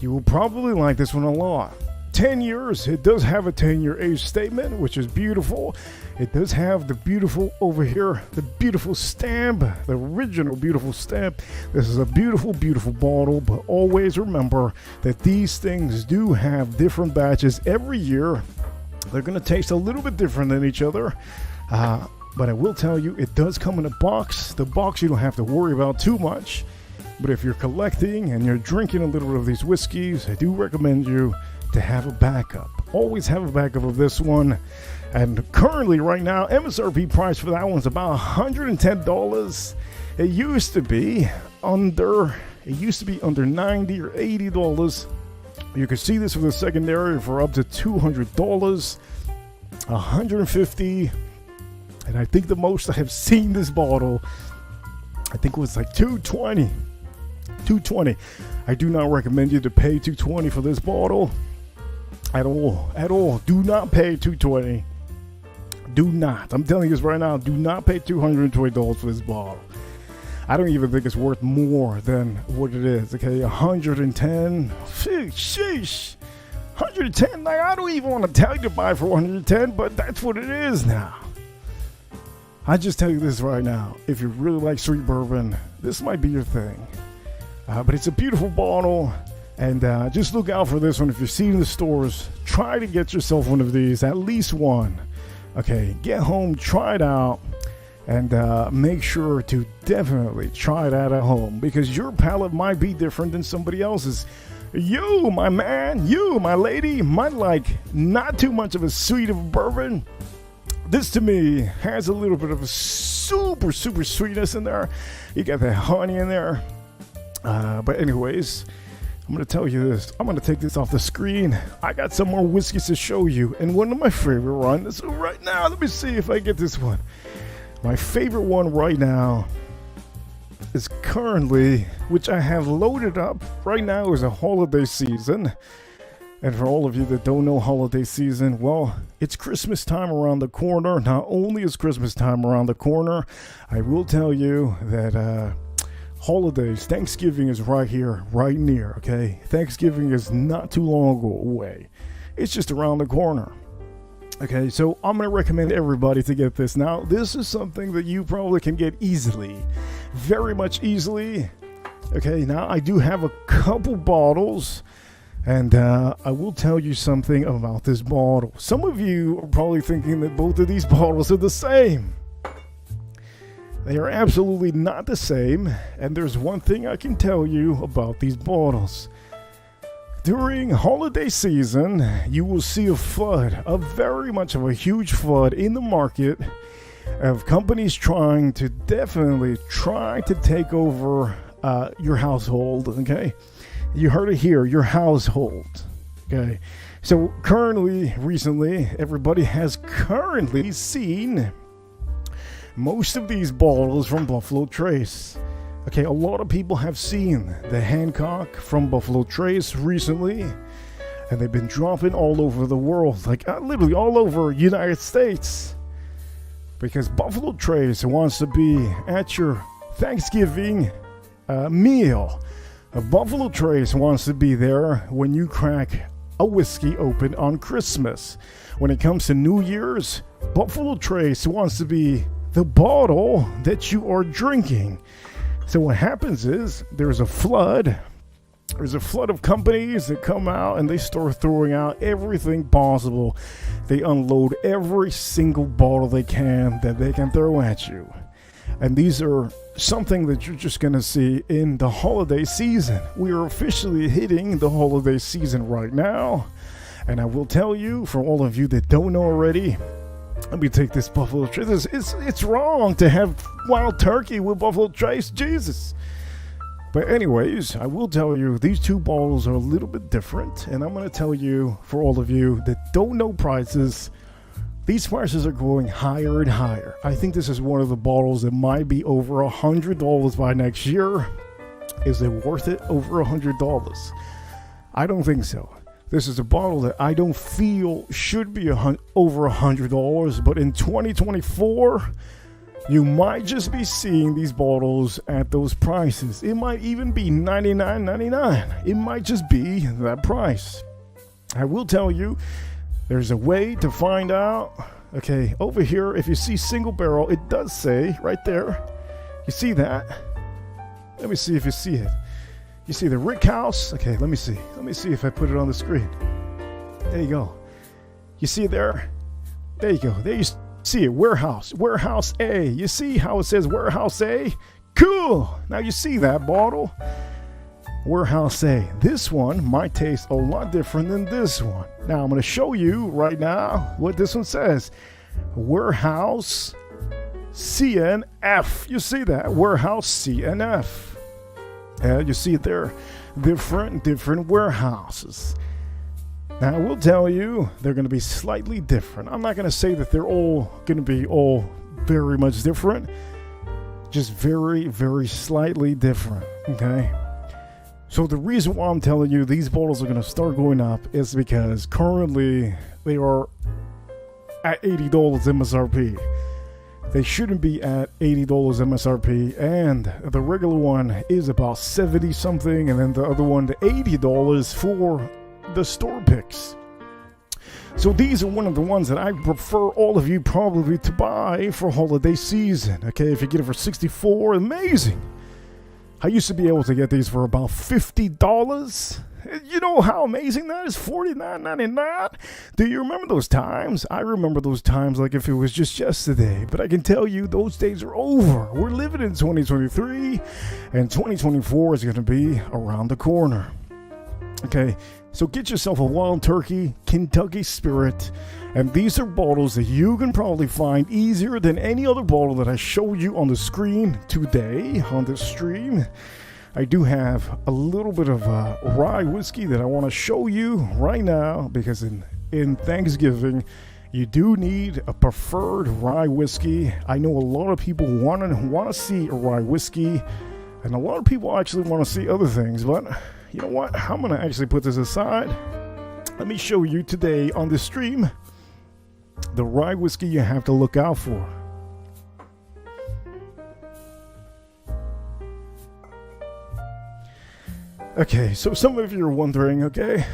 you will probably like this one a lot. 10 years, it does have a 10-year age statement, which is beautiful. It does have the beautiful over here, the beautiful stamp, the original beautiful stamp. This is a beautiful bottle, but always remember that these things do have different batches every year. They're going to taste a little bit different than each other, but I will tell you, it does come in a box. The box you don't have to worry about too much, but if you're collecting and you're drinking a little bit of these whiskeys, I do recommend you to have a backup. Always have a backup of this one. And currently right now, MSRP price for that one's about $110. It used to be under $90 or $80. You can see this for the secondary for up to $200, $150, and I think the most I have seen this bottle, I think it was like $220. I do not recommend you to pay $220 for this bottle. At all. Do not pay $220. Do not. I'm telling you this right now. Do not pay $220 for this bottle. I don't even think it's worth more than what it is. Okay, 110. Sheesh. 110. Like, I don't even want to tell you to buy for 110, but that's what it is now. I just tell you this right now. If you really like street bourbon, this might be your thing. But it's a beautiful bottle. And just look out for this one. If you see it in the stores, try to get yourself one of these, at least one. Okay, get home, try it out, and make sure to definitely try it out at home, because your palate might be different than somebody else's. You, my man, you, my lady, might like not too much of a sweet of bourbon. This to me has a little bit of a super sweetness in there. You got that honey in there. But anyways, I'm going to tell you this. I'm going to take this off the screen. I got some more whiskeys to show you. And one of my favorite ones. So right now, let me see if I get this one. My favorite one right now is currently, which I have loaded up right now, is a holiday season. And for all of you that don't know holiday season, well, it's Christmas time around the corner. Not only is Christmas time around the corner, I will tell you that holidays, Thanksgiving is right here, right near, okay? Thanksgiving is not too long away. It's just around the corner. Okay, so I'm going to recommend everybody to get this. Now, this is something that you probably can get easily. Very much easily. Okay, now I do have a couple bottles. And I will tell you something about this bottle. Some of you are probably thinking that both of these bottles are the same. They are absolutely not the same, and there's one thing I can tell you about these bottles. During holiday season, you will see a flood, a very much of a huge flood in the market of companies trying to take over your household, okay? You heard it here, your household, okay? So recently, everybody has currently seen most of these bottles from Buffalo Trace. Okay, a lot of people have seen the Hancock from Buffalo Trace recently, and they've been dropping all over the world, like literally all over United States, because Buffalo Trace wants to be at your Thanksgiving meal. Buffalo Trace wants to be there when you crack a whiskey open on Christmas. When it comes to New Year's, Buffalo Trace wants to be the bottle that you are drinking. So what happens is there's a flood of companies that come out and they start throwing out everything possible. They unload every single bottle they can throw at you. And these are something that you're just going to see in the holiday season. We are officially hitting the holiday season right now. And I will tell you, for all of you that don't know already, let me take this Buffalo Trace. It's wrong to have wild turkey with Buffalo Trace, Jesus. But anyways, I will tell you, these two bottles are a little bit different. And I'm going to tell you, for all of you that don't know prices, these prices are going higher and higher. I think this is one of the bottles that might be over $100 by next year. Is it worth it? Over $100? I don't think so. This is a bottle that I don't feel should be over $100, but in 2024, you might just be seeing these bottles at those prices. It might even be $99.99. It might just be that price. I will tell you, there's a way to find out. Okay, over here, if you see single barrel, it does say right there. You see that? Let me see if you see it. You see the Rick House? Okay, let me see. Let me see if I put it on the screen. There you go. You see it there? There you go. There you see it. Warehouse. Warehouse A. You see how it says Warehouse A? Cool. Now you see that bottle? Warehouse A. This one might taste a lot different than this one. Now I'm going to show you right now what this one says. Warehouse CNF. You see that? Warehouse CNF. You see it there. Different warehouses. Now I will tell you, they're going to be slightly different. I'm not going to say that they're all going to be all very much different. Just very, very slightly different. Okay? So the reason why I'm telling you these bottles are going to start going up is because currently they are at $80 MSRP. They shouldn't be at $80 MSRP, and the regular one is about 70 something, and then the other one to $80 for the store picks. So these are one of the ones that I prefer all of you probably to buy for holiday season. Okay, if you get it for $64, amazing. I used to be able to get these for about $50. You know how amazing that is? $49.99. Do you remember those times? I remember those times like if it was just yesterday. But I can tell you those days are over. We're living in 2023, and 2024 is going to be around the corner. Okay, so get yourself a Wild Turkey Kentucky Spirit, and these are bottles that you can probably find easier than any other bottle that I showed you on the screen today on this stream. I do have a little bit of rye whiskey that I want to show you right now, because in Thanksgiving you do need a preferred rye whiskey. I know a lot of people want to see a rye whiskey, and a lot of people actually want to see other things, but you know what? I'm going to actually put this aside. Let me show you today on this stream the rye whiskey you have to look out for. Okay, so some of you are wondering, okay,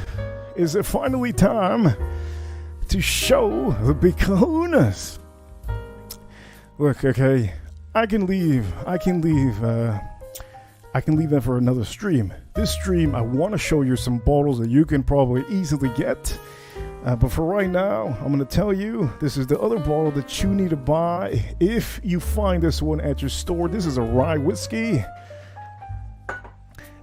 is it finally time to show the big kahunas? Look, okay, I can leave that for another stream. This stream, I want to show you some bottles that you can probably easily get. But for right now, I'm going to tell you, this is the other bottle that you need to buy if you find this one at your store. This is a rye whiskey,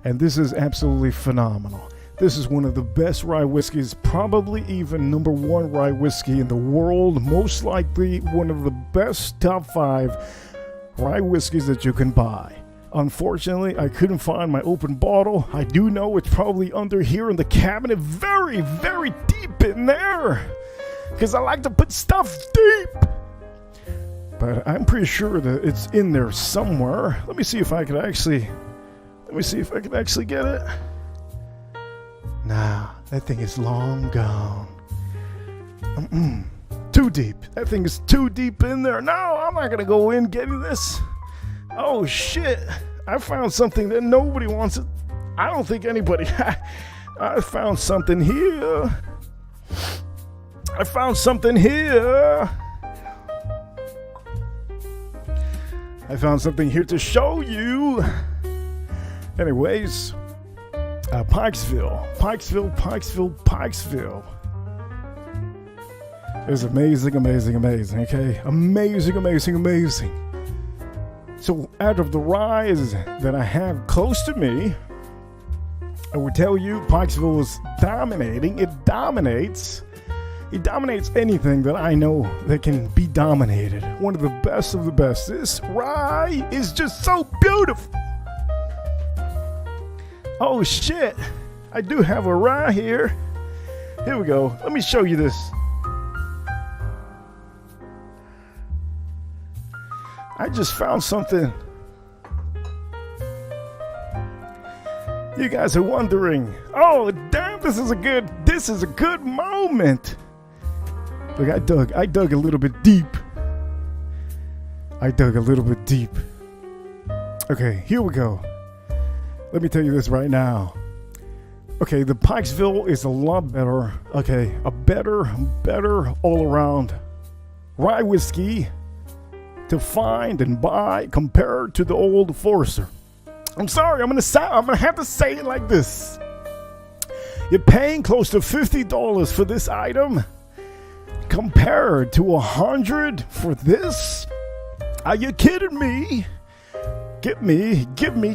and this is absolutely phenomenal. This is one of the best rye whiskeys, probably even #1 rye whiskey in the world. Most likely one of the best top 5 rye whiskeys that you can buy. Unfortunately, I couldn't find my open bottle. I do know it's probably under here in the cabinet, very, very deep in there, because I like to put stuff deep. But I'm pretty sure that it's in there somewhere. Let me see if I can actually get it. Nah, that thing is long gone. Too deep. That thing is too deep in there. No, I'm not gonna go in getting this. Oh shit, I found something that nobody wants. I don't think anybody. I found something here. I found something here to show you. Anyways, Pikesville. It's amazing, okay? Amazing. So out of the ryes that I have close to me, I would tell you Pikesville is dominating. It dominates anything that I know that can be dominated. One of the best of the best. This rye is just so beautiful. Oh shit, I do have a rye here. Here we go. Let me show you this. I just found something. You guys are wondering, oh damn, this is a good moment. Look, I dug a little bit deep. Okay, here we go. Let me tell you this right now. Okay, the Pikesville is a lot better. Okay, a better all around rye whiskey to find and buy compared to the Old Forester. I'm sorry, I'm gonna have to say it like this. You're paying close to $50 for this item compared to $100 for this? Are you kidding me? Give me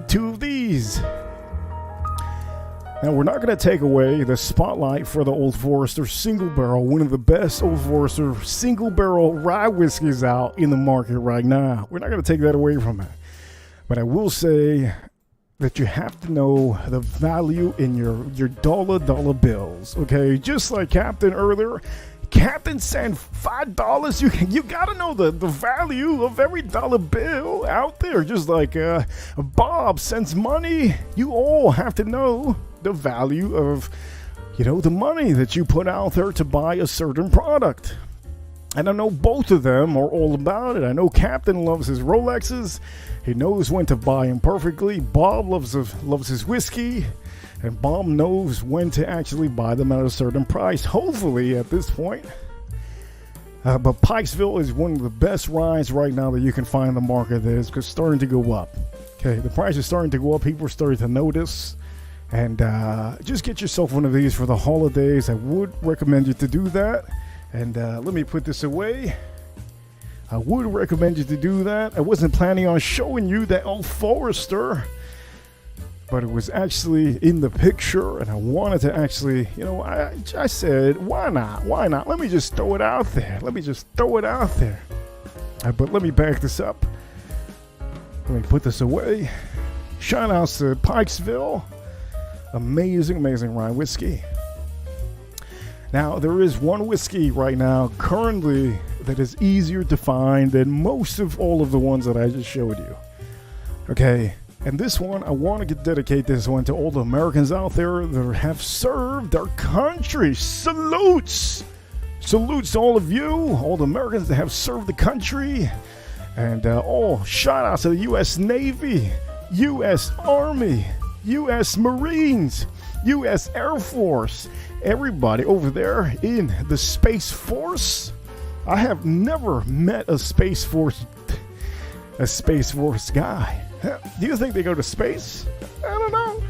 2 of these. Now, we're not going to take away the spotlight for the Old Forester Single Barrel, one of the best Old Forester Single Barrel rye whiskeys out in the market right now. We're not going to take that away from it. But I will say that you have to know the value in your dollar bills, okay? Just like Captain earlier, Captain said $5. You gotta know the value of every dollar bill out there. Just like Bob sends money, you all have to know the value of, the money that you put out there to buy a certain product. And I know both of them are all about it. I know Captain loves his Rolexes. He knows when to buy them perfectly. Bob loves his whiskey. And Bob knows when to actually buy them at a certain price. Hopefully at this point. But Pikesville is one of the best rides right now that you can find in the market that is starting to go up. Okay, the price is starting to go up. People are starting to notice. And just get yourself one of these for the holidays. I would recommend you to do that. And let me put this away. I would recommend you to do that. I wasn't planning on showing you that old Forester, but it was actually in the picture, and I wanted to actually, you know, I said, why not? Why not? Let me just throw it out there. Let me just throw it out there. But let me back this up. Let me put this away. Shout outs to Pikesville. Amazing, amazing rye whiskey. Now, there is one whiskey right now currently that is easier to find than most of all of the ones that I just showed you. Okay, and this one, I want to dedicate this one to all the Americans out there that have served our country. Salutes! Salutes to all of you, all the Americans that have served the country. And shout out to the U.S. Navy, U.S. Army, U.S. Marines, U.S. Air Force, everybody over there in the Space Force. I have never met a Space Force guy. Do you think they go to space? I don't know.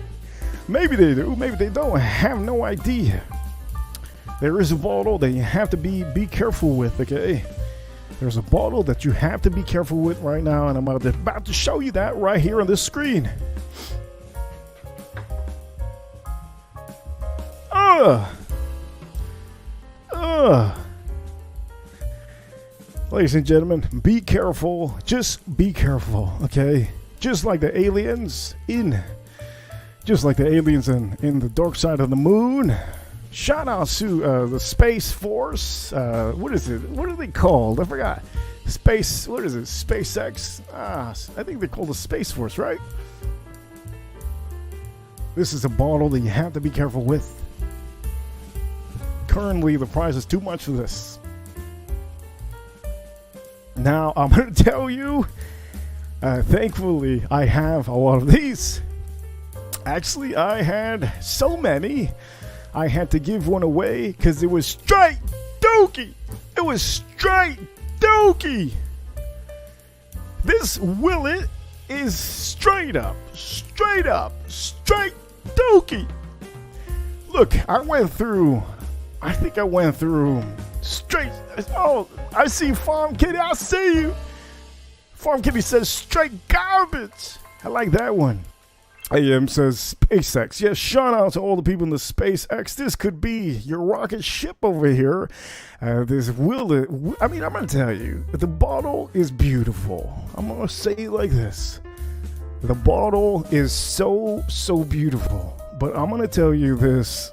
Maybe they do, maybe they don't. I have no idea. There is a bottle that you have to be careful with, okay? There's a bottle that you have to be careful with right now, and I'm about to show you that right here on this screen. Ladies and gentlemen, be careful. Just be careful, okay? Just like the aliens in the dark side of the moon. Shout out to the Space Force. What is it? What are they called? I forgot. Space. What is it? SpaceX. I think they're called the Space Force, right? This is a bottle that you have to be careful with. Currently, the price is too much for this. Now, I'm going to tell you, thankfully, I have a lot of these. Actually, I had so many, I had to give one away because it was straight dookie. It was straight dookie. This Willet is straight dookie. Look, I think I went through straight. Oh, I see Farm Kitty. I see you. Farm Kitty says straight garbage. I like that one. AM says SpaceX. Yes, shout out to all the people in the SpaceX. This could be your rocket ship over here. I'm going to tell you, the bottle is beautiful. I'm going to say it like this. The bottle is so beautiful. But I'm going to tell you this.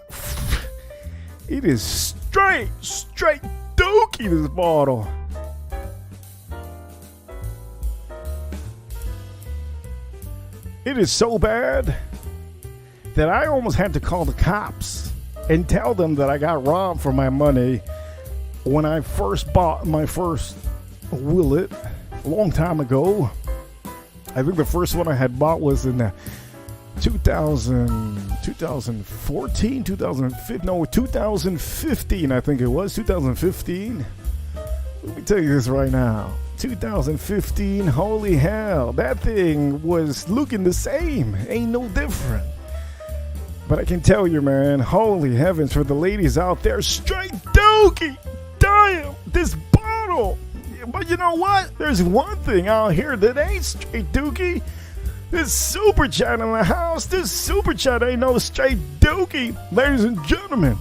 It is straight dookie, this bottle. It is so bad that I almost had to call the cops and tell them that I got robbed for my money when I first bought my first Willet a long time ago. I think the first one I had bought was in 2014, 2015, I think it was, 2015. Let me tell you this right now. 2015, holy hell, that thing was looking the same, ain't no different. But I can tell you, man, holy heavens for the ladies out there, straight dookie, damn, this bottle. But you know what? There's one thing out here that ain't straight dookie. This Super Chat in the house. This Super Chat ain't no straight dookie. Ladies and gentlemen,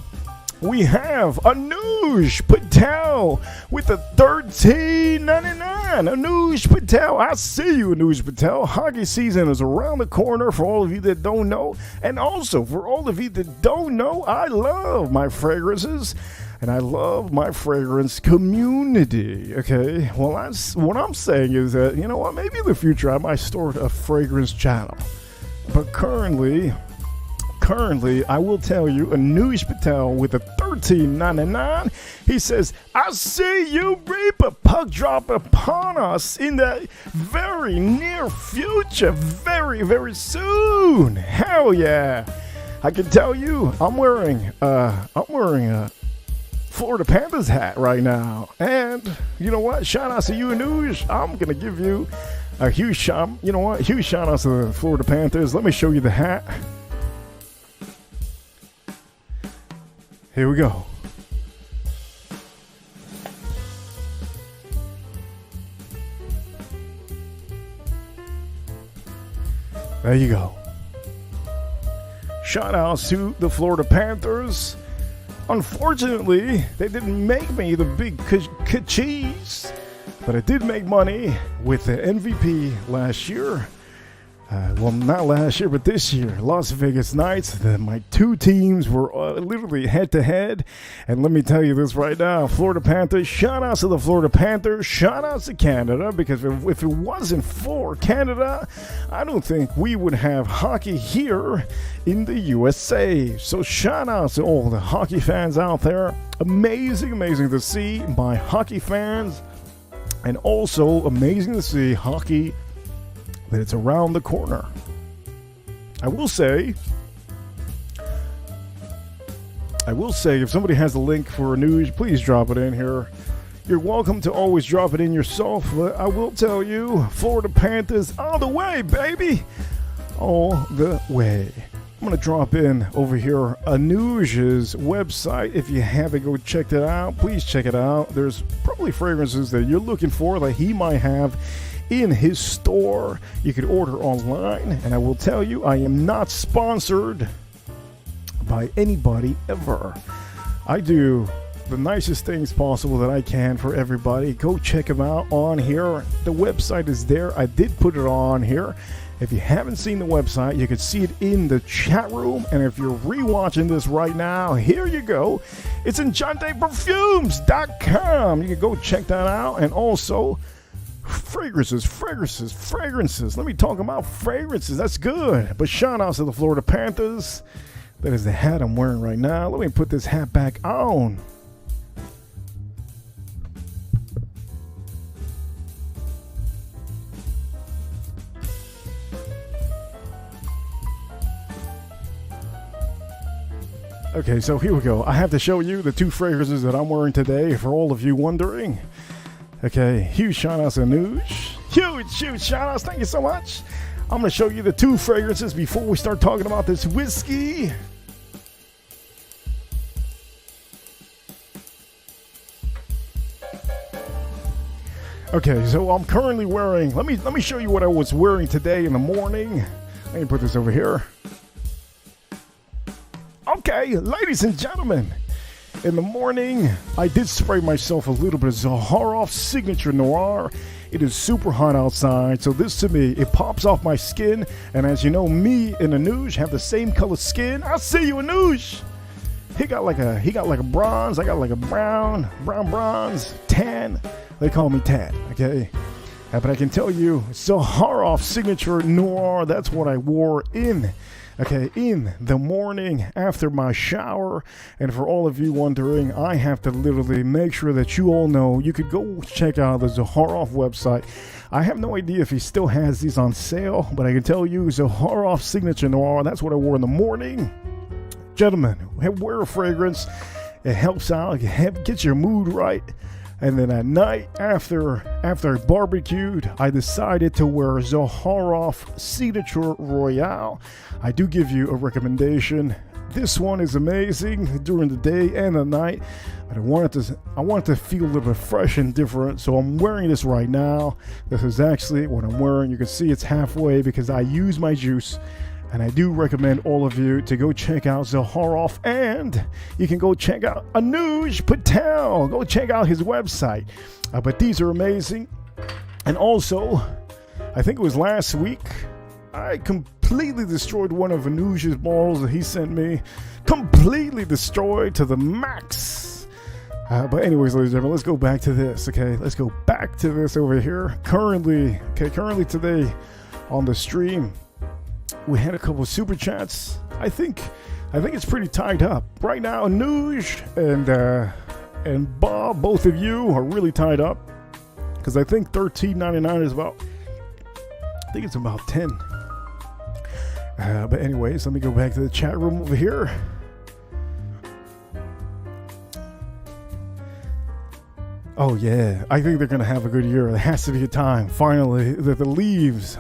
we have Anuj Patel with the $13.99. Anuj Patel, I see you, Anuj Patel. Hockey season is around the corner for all of you that don't know. And also, for all of you that don't know, I love my fragrances. And I love my fragrance community, okay? Well, what I'm saying is that, you know what, maybe in the future I might start a fragrance channel. But currently, currently, I will tell you, Anush Patel with a $13.99. He says, I see you reap a puck drop upon us in the very near future, very, very soon. Hell yeah. I can tell you, I'm wearing a Florida Panthers hat right now. And you know what? Shout out to you, Anush. I'm going to give you a huge shout. You know what? Huge shout out to the Florida Panthers. Let me show you the hat. Here we go. There you go. Shout outs to the Florida Panthers. Unfortunately, they didn't make me the big cheese, but I did make money with the MVP last year. Well, not last year, but this year. Las Vegas Knights. My two teams were literally head-to-head. And let me tell you this right now. Florida Panthers, shout-outs to the Florida Panthers. Shout-outs to Canada, because if it wasn't for Canada, I don't think we would have hockey here in the USA. So shout-outs to all the hockey fans out there. Amazing, amazing to see my hockey fans. And also amazing to see hockey that it's around the corner. I will say, if somebody has a link for a news, please drop it in here. You're welcome to always drop it in yourself, but I will tell you, Florida Panthers all the way, baby. All the way. I'm going to drop in over here Anuj's website. If you haven't, go check that out. Please check it out. There's probably fragrances that you're looking for that he might have in his store. You could order online, and I will tell you, I am not sponsored by anybody ever. I do the nicest things possible that I can for everybody. Go check them out on here. The website is there. I did put it on here. If you haven't seen the website, you can see it in the chat room. And if you're rewatching this right now, here you go. It's EnchantePerfumes.com. You can go check that out. And also, fragrances. Let me talk about fragrances. That's good. But shout outs to the Florida Panthers. That is the hat I'm wearing right now. Let me put this hat back on. Okay, so here we go. I have to show you the two fragrances that I'm wearing today for all of you wondering. Okay, huge shout outs to Anuj. Huge shout outs. Thank you so much. I'm going to show you the two fragrances before we start talking about this whiskey. Okay, so I'm currently wearing, let me show you what I was wearing today in the morning. Let me put this over here. Okay, ladies and gentlemen, in the morning, I did spray myself a little bit of Zaharoff Signature Noir. It is super hot outside, so this to me, it pops off my skin. And as you know, me and Anuj have the same color skin. I see you, Anuj. He got like a bronze. I got like a brown, bronze, tan. They call me tan, okay? But I can tell you, Zaharoff Signature Noir, that's what I wore in the morning after my shower. And for all of you wondering, I have to literally make sure that you all know you could go check out the Zaharoff website. I have no idea if he still has these on sale, but I can tell you, Zaharoff Signature Noir, that's what I wore in the morning. Gentlemen, wear a fragrance. It helps out, it gets your mood right. And then at night, after I barbecued, I decided to wear Zaharoff Signature Royale. I do give you a recommendation. This one is amazing during the day and the night, but I wanted to feel a little bit fresh and different, so I'm wearing this right now. This is actually what I'm wearing. You can see it's halfway because I use my juice. And I do recommend all of you to go check out Zaharoff, and you can go check out Anuj Patel. Go check out his website. But these are amazing. And also, I think it was last week, I completely destroyed one of Anuj's bottles that he sent me. Completely destroyed to the max. But anyways, ladies and gentlemen, let's go back to this, okay? Let's go back to this over here. Currently today on the stream, we had a couple of super chats I think it's pretty tied up right now. Nuge and Bob, both of you are really tied up because I think $13.99 is about. I think it's about 10. But anyways, let me go back to the chat room over here. Oh yeah, I think they're gonna have a good year. There has to be a time, finally, that the leaves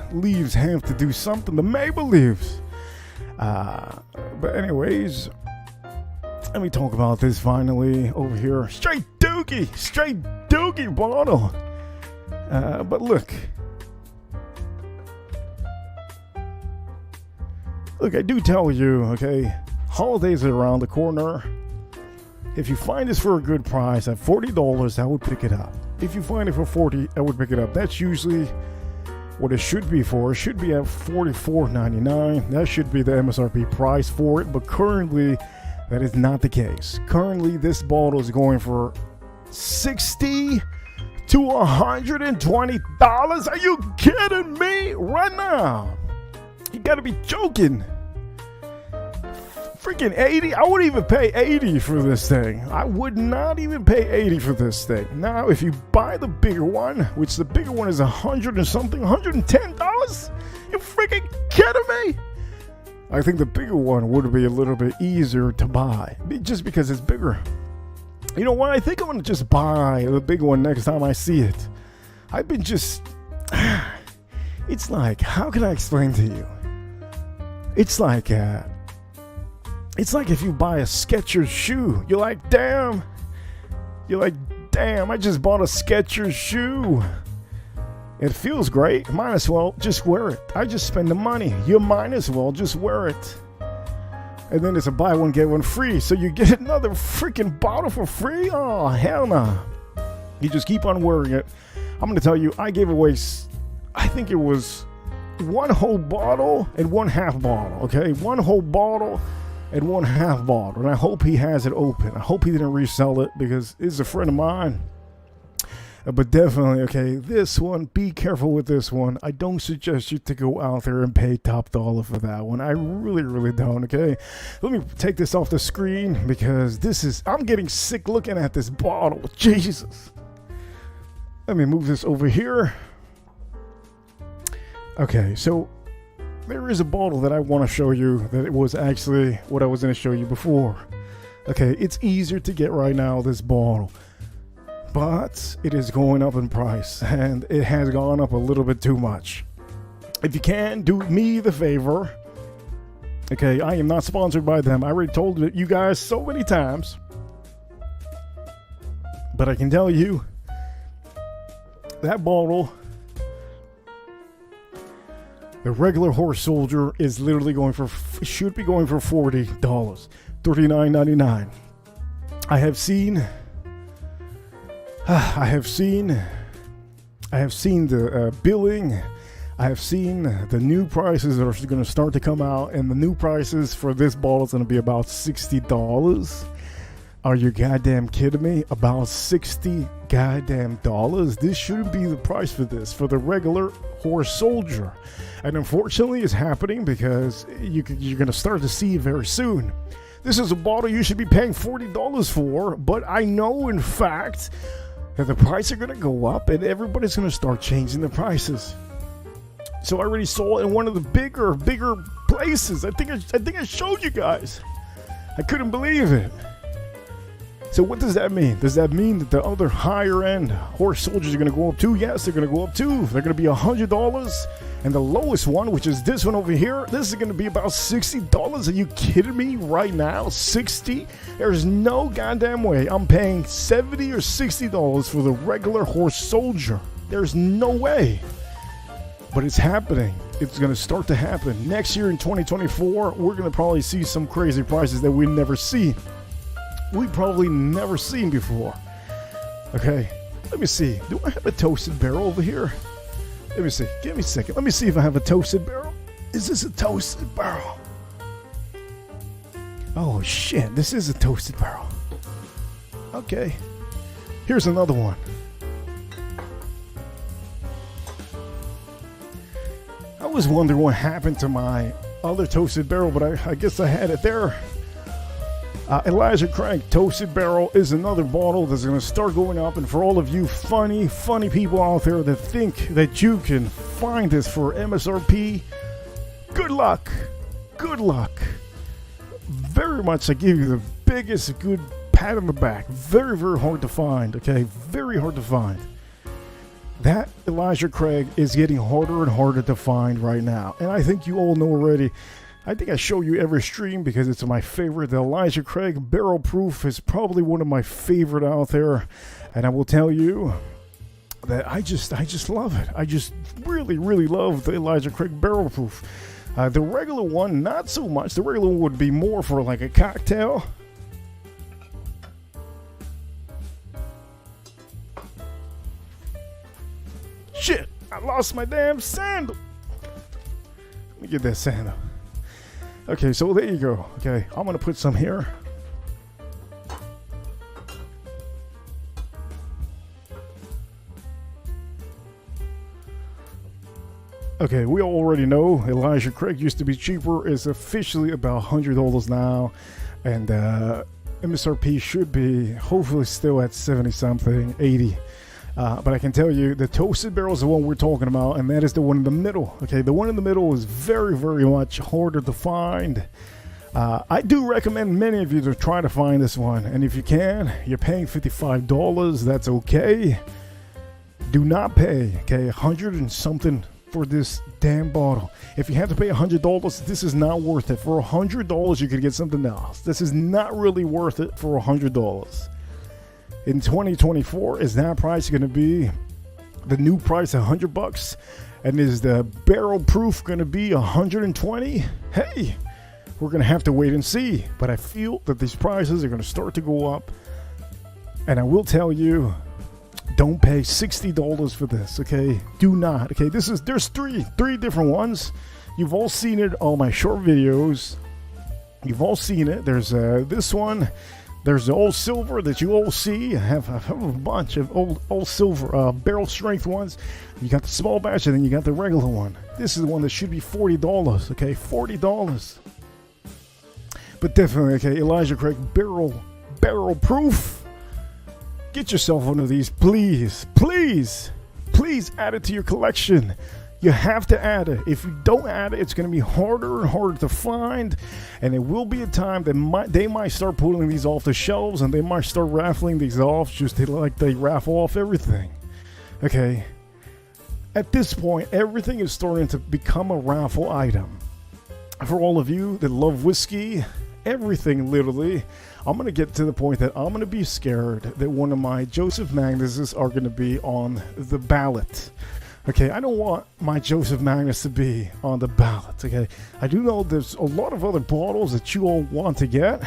have to do something. The Maple leaves. But anyways, let me talk about this finally over here. Straight dookie bottle. But look, I do tell you, okay, holidays are around the corner. If you find this for a good price at $40, I would pick it up. If you find it for $40, I would pick it up. That's usually what it should be for. It should be at $44.99. That should be the MSRP price for it, but currently that is not the case. Currently, this bottle is going for $60 to $120. Are you kidding me right now? You gotta be joking. Freaking 80. I wouldn't even pay 80 for this thing. I would not even pay 80 for this thing. Now, if you buy the bigger one, which the bigger one is $100 and something, $110, you freaking kidding me? I think the bigger one would be a little bit easier to buy just because it's bigger. You know what? I think I'm gonna just buy the big one next time I see it. I've been just. It's like, how can I explain to you? It's like if you buy a Skechers shoe. You're like, damn, I just bought a Skechers shoe. It feels great. Might as well just wear it. I just spend the money. You might as well just wear it. And then it's a buy one, get one free. So you get another freaking bottle for free? Oh, hell no. You just keep on wearing it. I'm going to tell you, I gave away, I think it was one whole bottle and one half bottle. Okay, one whole bottle and one half bottle, and I hope he has it open. I hope he didn't resell it because it's a friend of mine. But definitely, okay, this one, be careful with this one. I don't suggest you to go out there and pay top dollar for that one. I really don't, okay? Let me take this off the screen because I'm getting sick looking at this bottle. Jesus. Let me move this over here. Okay, so there is a bottle that I want to show you that it was actually what I was going to show you before. Okay, it's easier to get right now, this bottle. But it is going up in price, and it has gone up a little bit too much. If you can, do me the favor. Okay, I am not sponsored by them. I already told you guys so many times. But I can tell you, that bottle, the regular horse soldier, is literally should be going for $40, $39.99. I have seen the billing. I have seen the new prices that are going to start to come out, and the new prices for this bottle is going to be about $60. Are you goddamn kidding me? About $60 goddamn dollars? This shouldn't be the price for this, for the regular horse soldier. And unfortunately, it's happening because you're going to start to see it very soon. This is a bottle you should be paying $40 for, but I know, in fact, that the prices are going to go up and everybody's going to start changing the prices. So I already saw it in one of the bigger places. I think I showed you guys. I couldn't believe it. So what does that mean? Does that mean that the other higher end horse soldiers are going to go up too? Yes, they're going to go up too. They're going to be $100. And the lowest one, which is this one over here, this is going to be about $60. Are you kidding me right now? $60? There's no goddamn way I'm paying $70 or $60 for the regular horse soldier. There's no way. But it's happening. It's going to start to happen. Next year in 2024, we're going to probably see some crazy prices that we've never seen. We've probably never seen before. Okay, let me see. Do I have a toasted barrel over here? Let me see. Give me a second. Let me see if I have a toasted barrel. Is this a toasted barrel? Oh, shit. This is a toasted barrel. Okay. Here's another one. I was wondering what happened to my other toasted barrel, but I guess I had it there. Elijah Craig Toasted Barrel is another bottle that's going to start going up. And for all of you funny people out there that think that you can find this for MSRP, good luck. Good luck. Very much I give you the biggest good pat on the back. Very, very hard to find, okay? Very hard to find. That Elijah Craig is getting harder and harder to find right now. And I think you all know already. I think I show you every stream because it's my favorite. The Elijah Craig Barrel Proof is probably one of my favorite out there. And I will tell you that I just love it. I just really, really love the Elijah Craig Barrel Proof. The regular one, not so much. The regular one would be more for like a cocktail. Shit, I lost my damn sandal. Let me get that sandal. Okay, so there you go. Okay, I'm gonna put some here. Okay, we already know Elijah Craig used to be cheaper. It's officially about $100 now, and MSRP should be hopefully still at 70 something, 80. But I can tell you the toasted barrel is the one we're talking about, and that is the one in the middle. Okay, the one in the middle is very, very much harder to find. I do recommend many of you to try to find this one, and if you can, you're paying $55. That's okay. Do not pay, okay, 100 and something for this damn bottle. If you have to pay $100, this is not worth it. For $100, you could get something else. This is not really worth it for $100. In 2024, is that price going to be the new price, $100? And is the barrel proof going to be 120? Hey, we're going to have to wait and see. But I feel that these prices are going to start to go up. And I will tell you, don't pay $60 for this, okay? Do not, okay? There's three different ones. You've all seen it on my short videos. You've all seen it. There's this one. There's the old silver that you all see. I have a bunch of old silver barrel strength ones. You got the small batch, and then you got the regular one. This is the one that should be $40, okay? $40. But definitely, okay, Elijah Craig barrel proof. Get yourself one of these, please. Please add it to your collection. You have to add it. If you don't add it, it's going to be harder and harder to find. And it will be a time that they might start pulling these off the shelves, and they might start raffling these off just like they raffle off everything. Okay. At this point, everything is starting to become a raffle item. For all of you that love whiskey, everything literally, I'm going to get to the point that I'm going to be scared that one of my Joseph Magnuses are going to be on the ballot. Okay, I don't want my Joseph Magnus to be on the ballot, okay? I do know there's a lot of other bottles that you all want to get.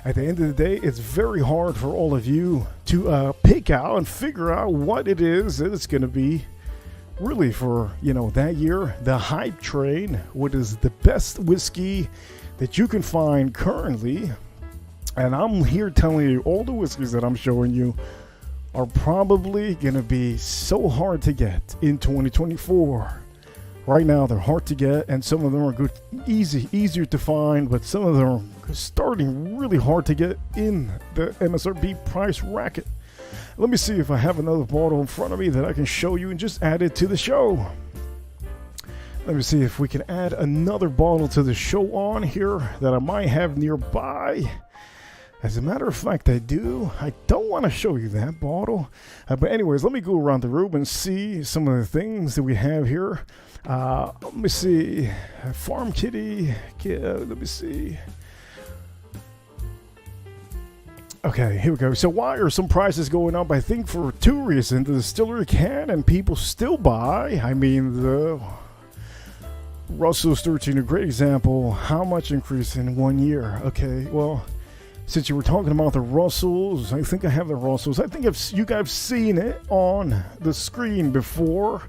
At the end of the day, it's very hard for all of you to pick out and figure out what it is that it's going to be really for, you know, that year. The hype train, what is the best whiskey that you can find currently. And I'm here telling you all the whiskeys that I'm showing you are probably going to be so hard to get in 2024. Right now, they're hard to get, and some of them are good, easier to find, but some of them are starting really hard to get in the MSRP price racket. Let me see if I have another bottle in front of me that I can show you and just add it to the show. Let me see if we can add another bottle to the show on here that I might have nearby. As a matter of fact, I do. I don't want to show you that bottle. But anyways, let me go around the room and see some of the things that we have here. Let me see. Farm Kitty. Let me see. Okay, here we go. So why are some prices going up? I think for two reasons. The distillery can and people still buy. I mean, the Russell's 13, a great example. How much increase in 1 year? Okay, well, since you were talking about the Russells, I think I have the Russells. I think you guys have seen it on the screen before.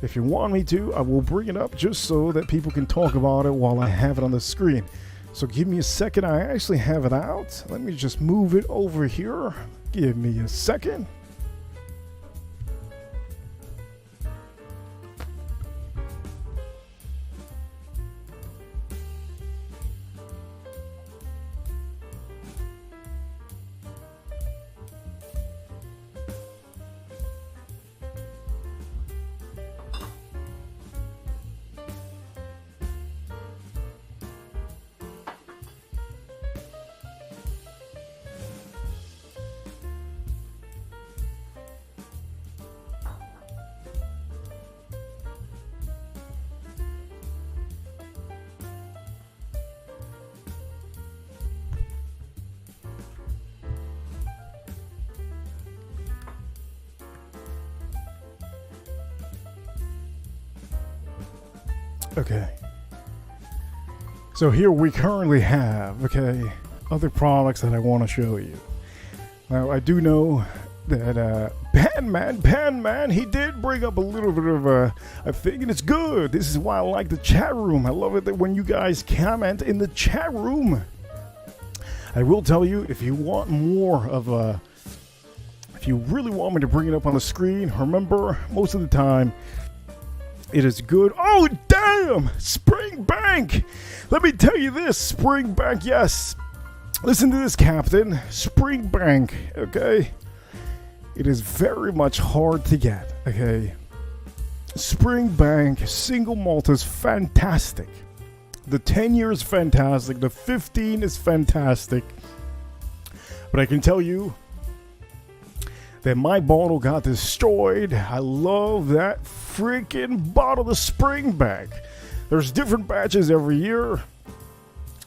If you want me to, I will bring it up just so that people can talk about it while I have it on the screen. So give me a second. I actually have it out. Let me just move it over here. Give me a second. Okay. So here we currently have, okay, other products that I want to show you. Now, I do know that Panman, he did bring up a little bit of a thing, and it's good. This is why I like the chat room. I love it that when you guys comment in the chat room. I will tell you, if you want more of a, if you really want me to bring it up on the screen, remember, most of the time, it is good. Oh, damn! Springbank! Let me tell you this, Springbank, yes. Listen to this, Captain. Springbank, okay? It is very much hard to get, okay? Springbank single malt is fantastic. The 10 year is fantastic. The 15 is fantastic. But I can tell you that my bottle got destroyed. I love that freaking bottle of Springbank. There's different batches every year.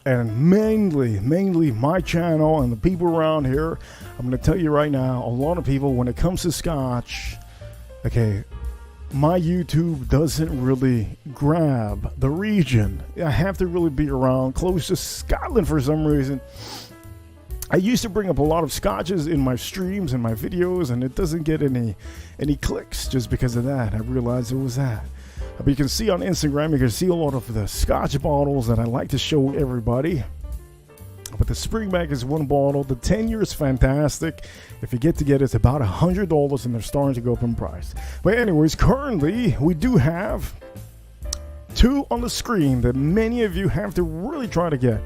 And mainly my channel and the people around here, I'm going to tell you right now, a lot of people, when it comes to Scotch, okay, my YouTube doesn't really grab the region. I have to really be around close to Scotland for some reason. I used to bring up a lot of Scotches in my streams and my videos, and it doesn't get any clicks just because of that. I realized it was that. But you can see on Instagram, you can see a lot of the Scotch bottles that I like to show everybody. But the Springbank is one bottle. The 10 year is fantastic. If you get it, it's about $100, and they're starting to go up in price. But anyways, currently we do have two on the screen that many of you have to really try to get.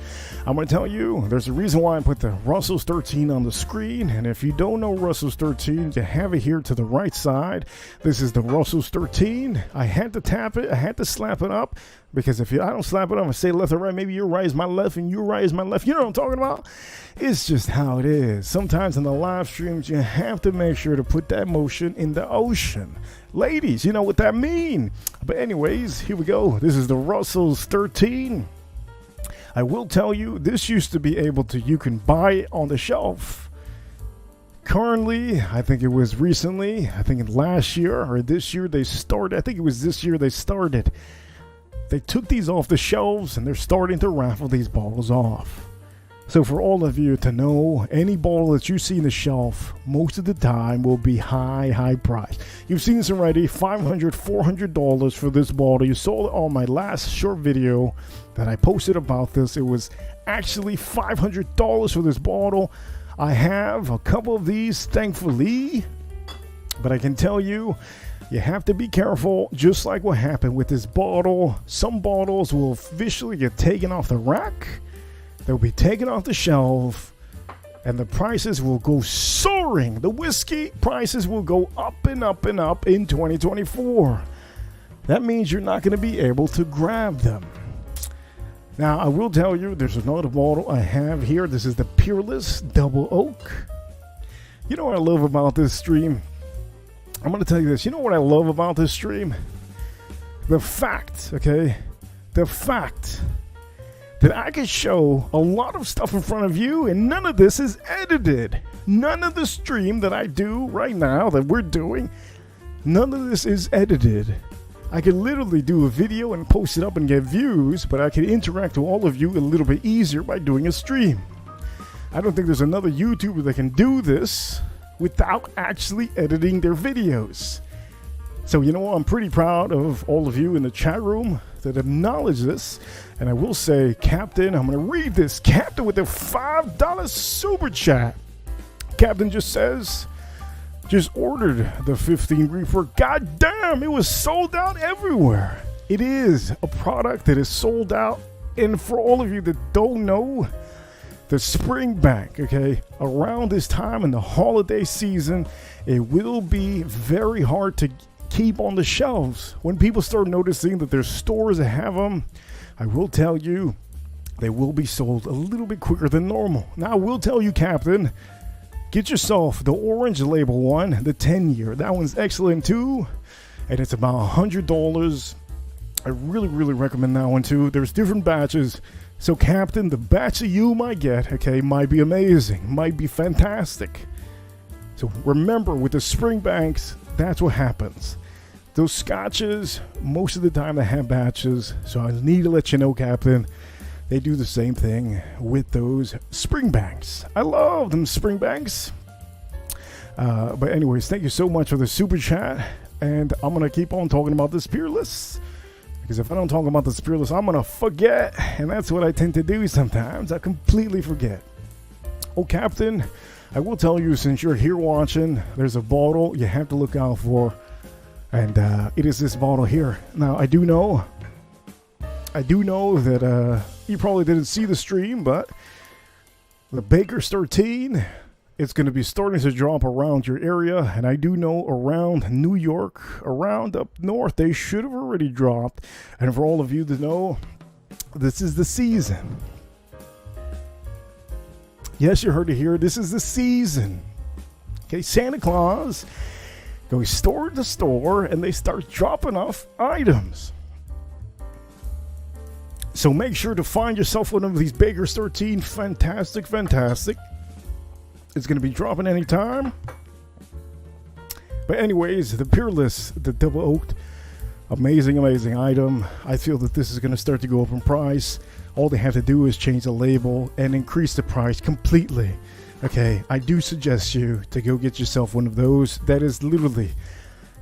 I'm going to tell you, there's a reason why I put the Russell's 13 on the screen. And if you don't know Russell's 13, you have it here to the right side. This is the Russell's 13. I had to tap it. I had to slap it up. Because if I don't slap it up and say left or right, maybe your right is my left and your right is my left. You know what I'm talking about? It's just how it is. Sometimes in the live streams, you have to make sure to put that motion in the ocean. Ladies, you know what that means. But anyways, here we go. This is the Russell's 13. I will tell you, this used to be able to, you can buy it on the shelf. Currently, I think it was recently, I think last year or this year they started, I think it was this year they started. They took these off the shelves and they're starting to raffle these bottles off. So for all of you to know, any bottle that you see in the shelf, most of the time will be high price. You've seen this already, $500, $400 for this bottle. You saw it on my last short video that I posted about this. It was actually $500 for this bottle. I have a couple of these, thankfully, but I can tell you, you have to be careful, just like what happened with this bottle. Some bottles will officially get taken off the rack. They'll be taken off the shelf, and the prices will go soaring. The whiskey prices will go up and up and up in 2024. That means you're not going to be able to grab them. Now, I will tell you, there's another bottle I have here. This is the Peerless Double Oak. You know what I love about this stream? I'm going to tell you this. You know what I love about this stream? The fact, okay? The fact that I can show a lot of stuff in front of you, and none of this is edited. None of the stream that I do right now, that we're doing, none of this is edited. I could literally do a video and post it up and get views, but I can interact with all of you a little bit easier by doing a stream. I don't think there's another YouTuber that can do this without actually editing their videos. So you know what, I'm pretty proud of all of you in the chat room that acknowledge this. And I will say, Captain, I'm going to read this. Captain with a $5 super chat. Captain just says, just ordered the 15 Reefer. God damn, it was sold out everywhere. It is a product that is sold out. And for all of you that don't know, the Springbank, okay, around this time in the holiday season, it will be very hard to keep on the shelves. When people start noticing that there's stores that have them, I will tell you, they will be sold a little bit quicker than normal. Now, I will tell you, Captain, get yourself the orange label one, the 10 year. That one's excellent too, and it's about $100. I really recommend that one too. There's different batches. So, Captain, the batch that you might get, okay, might be amazing, might be fantastic. So remember, with the Springbanks, that's what happens. Those scotches, most of the time they have batches, so I need to let you know, Captain, they do the same thing with those Springbanks. I love them Springbanks. But anyways, thank you so much for the super chat, and I'm going to keep on talking about the Spearless, because if I don't talk about the Spearless, I'm going to forget, and that's what I tend to do sometimes. I completely forget. Oh, Captain, I will tell you, since you're here watching, there's a bottle you have to look out for. And it is this bottle here. Now, I do know that you probably didn't see the stream, but the Baker's 13, it's going to be starting to drop around your area. And I do know around New York, around up north, they should have already dropped. And for all of you to know, this is the season. Yes, you heard it here. This is the season. Okay, Santa Claus goes store to store and they start dropping off items. So make sure to find yourself one of these Baker's 13. Fantastic. It's going to be dropping anytime. But anyways, the Peerless, the double oaked, amazing item. I feel that this is going to start to go up in price. All they have to do is change the label and increase the price completely. Okay, I do suggest you to go get yourself one of those. That is literally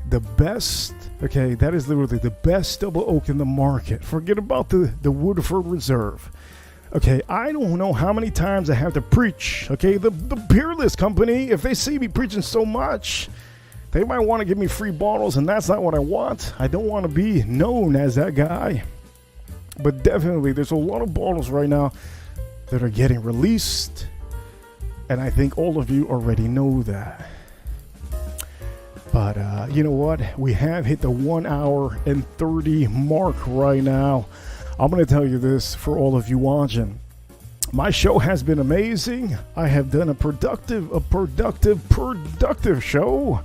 the best. Okay, that is literally the best double oak in the market. Forget about the Woodford Reserve. Okay, I don't know how many times I have to preach. Okay, the Peerless company, if they see me preaching so much, they might want to give me free bottles, and that's not what I want. I don't want to be known as that guy. But definitely, there's a lot of bottles right now that are getting released. And I think all of you already know that. But you know what? We have hit the 1 hour and 30 mark right now. I'm going to tell you this for all of you watching. My show has been amazing. I have done a productive show.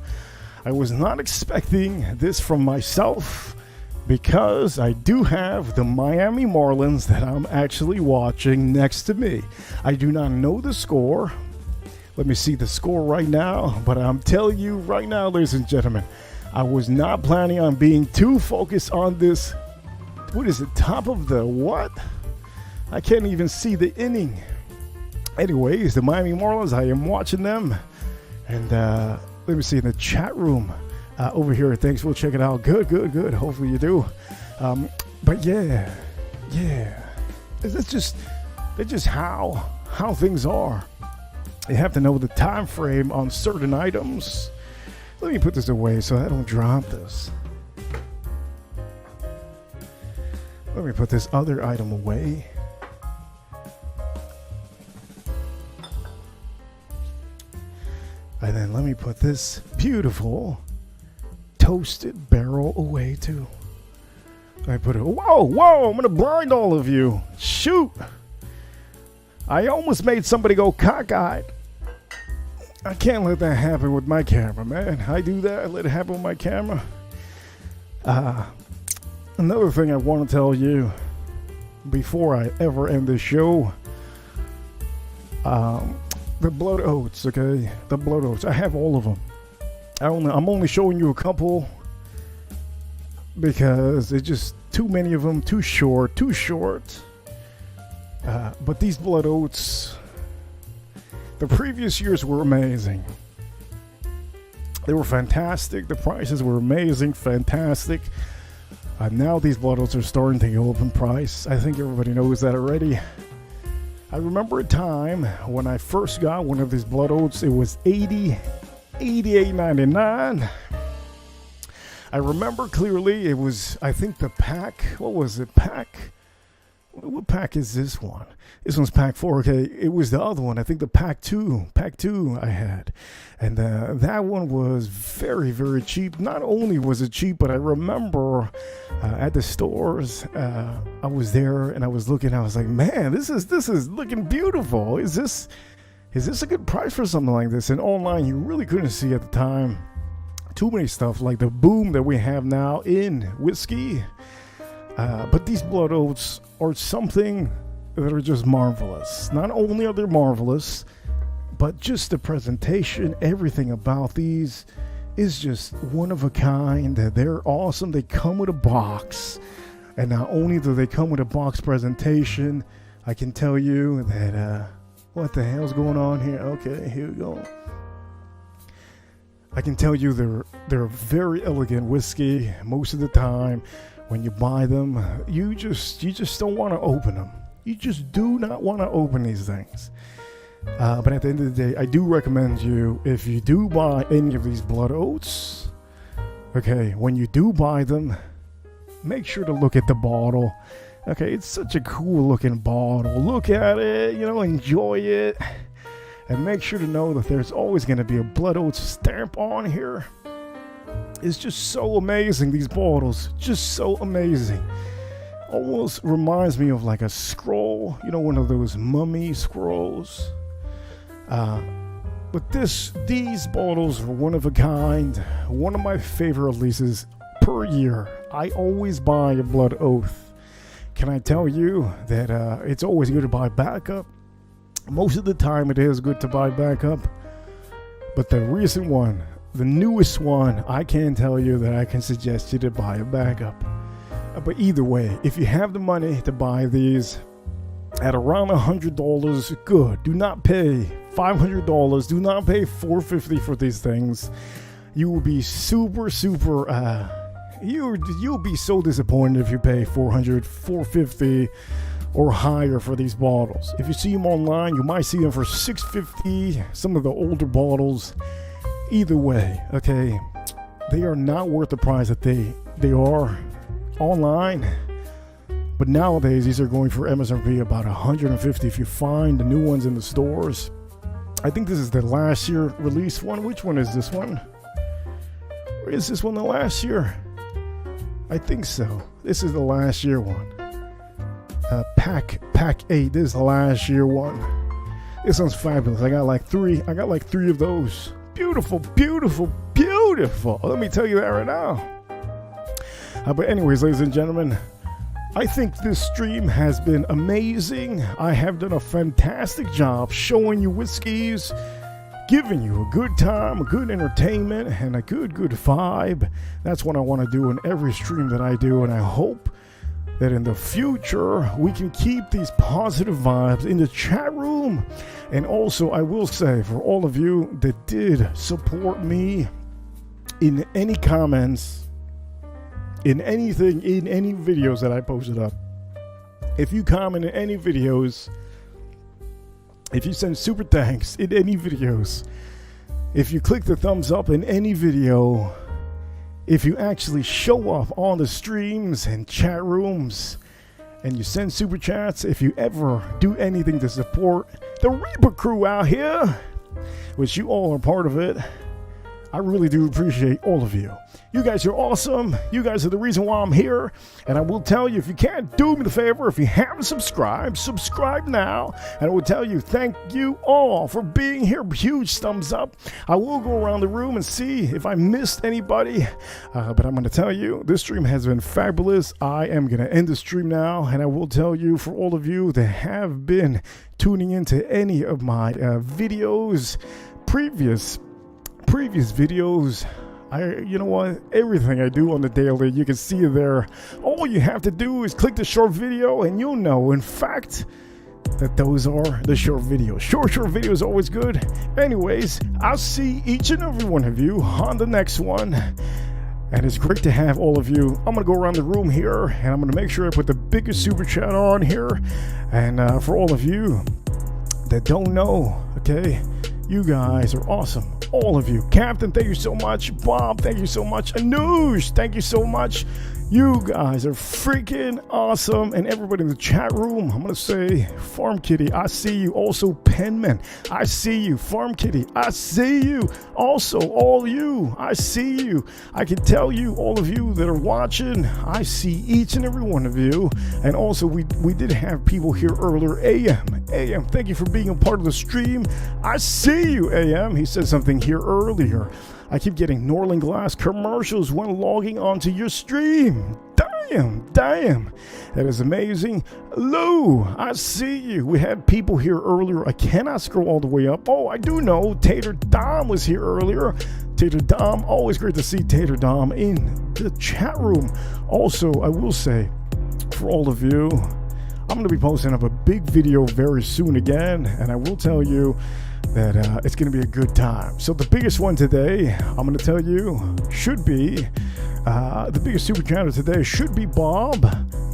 I was not expecting this from myself, because I do have the Miami Marlins that I'm actually watching next to me. I do not know the score. Let me see the score right now. But I'm telling you right now, ladies and gentlemen, I was not planning on being too focused on this. What is it? Top of the what? I can't even see the inning. Anyways, the Miami Marlins, I am watching them. And let me see in the chat room over here. Thanks. We'll check it out. Good. Hopefully you do. But yeah. That's just how things are. You have to know the time frame on certain items. Let me put this away so I don't drop this. Let me put this other item away. And then let me put this beautiful toasted barrel away too. I put it. Whoa! I'm gonna blind all of you. Shoot! I almost made somebody go cockeyed. I can't let that happen with my camera, man. I do that. I let it happen with my camera. Another thing I want to tell you before I ever end this show. The blood oats, okay? The blood oats. I have all of them. I'm only showing you a couple because it's just too many of them, too short. But these blood oats, the previous years were amazing. They were fantastic. The prices were amazing, fantastic. Now these blood oats are starting to go up in price. I think everybody knows that already. I remember a time when I first got one of these blood oats. It was $88.99. I remember clearly. It was, I think, the pack. What was it? What pack is this one? This one's pack 4. Okay, it was the other one. I think the pack 2 I had. And that one was very, very cheap. Not only was it cheap, but I remember at the stores, I was there and I was looking. I was like, man, this is looking beautiful. Is this a good price for something like this? And online, you really couldn't see at the time too many stuff like the boom that we have now in whiskey. But these blood oats are something that are just marvelous. Not only are they marvelous, but just the presentation, everything about these is just one of a kind. They're awesome. They come with a box. And not only do they come with a box presentation, I can tell you that, what the hell's going on here? Okay, here we go. I can tell you they're a very elegant whiskey. Most of the time, when you buy them, you just don't want to open them. You just do not want to open these things. But at the end of the day, I do recommend you, if you do buy any of these blood oats, okay, when you do buy them, make sure to look at the bottle. Okay, it's such a cool looking bottle. Look at it, enjoy it. And make sure to know that there's always going to be a blood oats stamp on here. It's just so amazing, these bottles. Just so amazing. Almost reminds me of like a scroll, one of those mummy scrolls. But these bottles are one of a kind. One of my favorite releases per year. I always buy a blood oath. Can I tell you that it's always good to buy backup? Most of the time it is good to buy backup. But the recent one, the newest one, I can tell you that I can suggest you to buy a backup. But either way, if you have the money to buy these at around $100, good. Do not pay $500. Do not pay $450 for these things. You will be super, you'll be so disappointed if you pay $400, $450 or higher for these bottles. If you see them online, you might see them for $650, some of the older bottles. Either way, okay, they are not worth the price that they are online. But nowadays, these are going for MSRP about $150 if you find the new ones in the stores. I think this is the last year release one. Which one is this one? Or is this one the last year? I think so. This is the last year one. Pack 8. This is the last year one. This one's fabulous. I got like three of those. Beautiful, beautiful, beautiful. Let me tell you that right now. But anyways, ladies and gentlemen, I think this stream has been amazing. I have done a fantastic job showing you whiskeys, giving you a good time, a good entertainment, and a good vibe. That's what I want to do in every stream that I do, and I hope that in the future we can keep these positive vibes in the chat room. And also, I will say, for all of you that did support me in any comments, in anything, in any videos that I posted up, if you comment in any videos, if you send super thanks in any videos, if you click the thumbs up in any video, if you actually show up on the streams and chat rooms, and you send super chats, if you ever do anything to support the Reaper crew out here, which you all are part of it, I really do appreciate all of you. You guys are awesome. You guys are the reason why I'm here. And I will tell you, if you can't do me the favor, if you haven't subscribed, subscribe now. And I will tell you, thank you all for being here. Huge thumbs up. I will go around the room and see if I missed anybody. But I'm going to tell you, this stream has been fabulous. I am going to end the stream now. And I will tell you, for all of you that have been tuning into any of my videos, previous videos, you know what, everything I do on the daily, you can see there. All you have to do is click the short video and you'll know, in fact, that those are the short videos. Short videos are always good. Anyways, I'll see each and every one of you on the next one. And it's great to have all of you. I'm going to go around the room here and I'm going to make sure I put the biggest super chat on here. And for all of you that don't know, okay, you guys are awesome. All of you. Captain, thank you so much. Bob, thank you so much. Anush, thank you so much. You guys are freaking awesome. And everybody in the chat room, I'm going to say, Farm Kitty, I see you. Also, Penman, I see you. Farm Kitty, I see you. Also, all you, I see you. I can tell you, all of you that are watching, I see each and every one of you. And also, we did have people here earlier. AM, thank you for being a part of the stream. I see you, AM. He said something here earlier. I keep getting Norland Glass commercials when logging onto your stream. Damn. That is amazing. Lou, I see you. We had people here earlier. I cannot scroll all the way up. Oh, I do know. Tater Dom was here earlier. Tater Dom, always great to see Tater Dom in the chat room. Also, I will say, for all of you, I'm going to be posting up a big video very soon again, and I will tell you that it's going to be a good time. So the biggest one today, I'm going to tell you, should be, the biggest super chatter today should be Bob.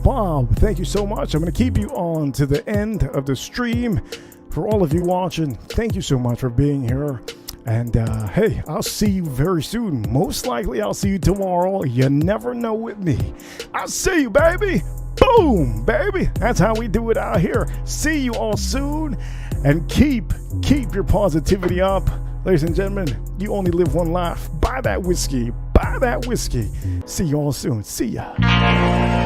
Bob, thank you so much. I'm going to keep you on to the end of the stream. For all of you watching, thank you so much for being here. And hey, I'll see you very soon. Most likely I'll see you tomorrow. You never know with me. I'll see you, baby. Boom, baby. That's how we do it out here. See you all soon. And keep your positivity up. Ladies and gentlemen, you only live one life. Buy that whiskey. Buy that whiskey. See you all soon. See ya.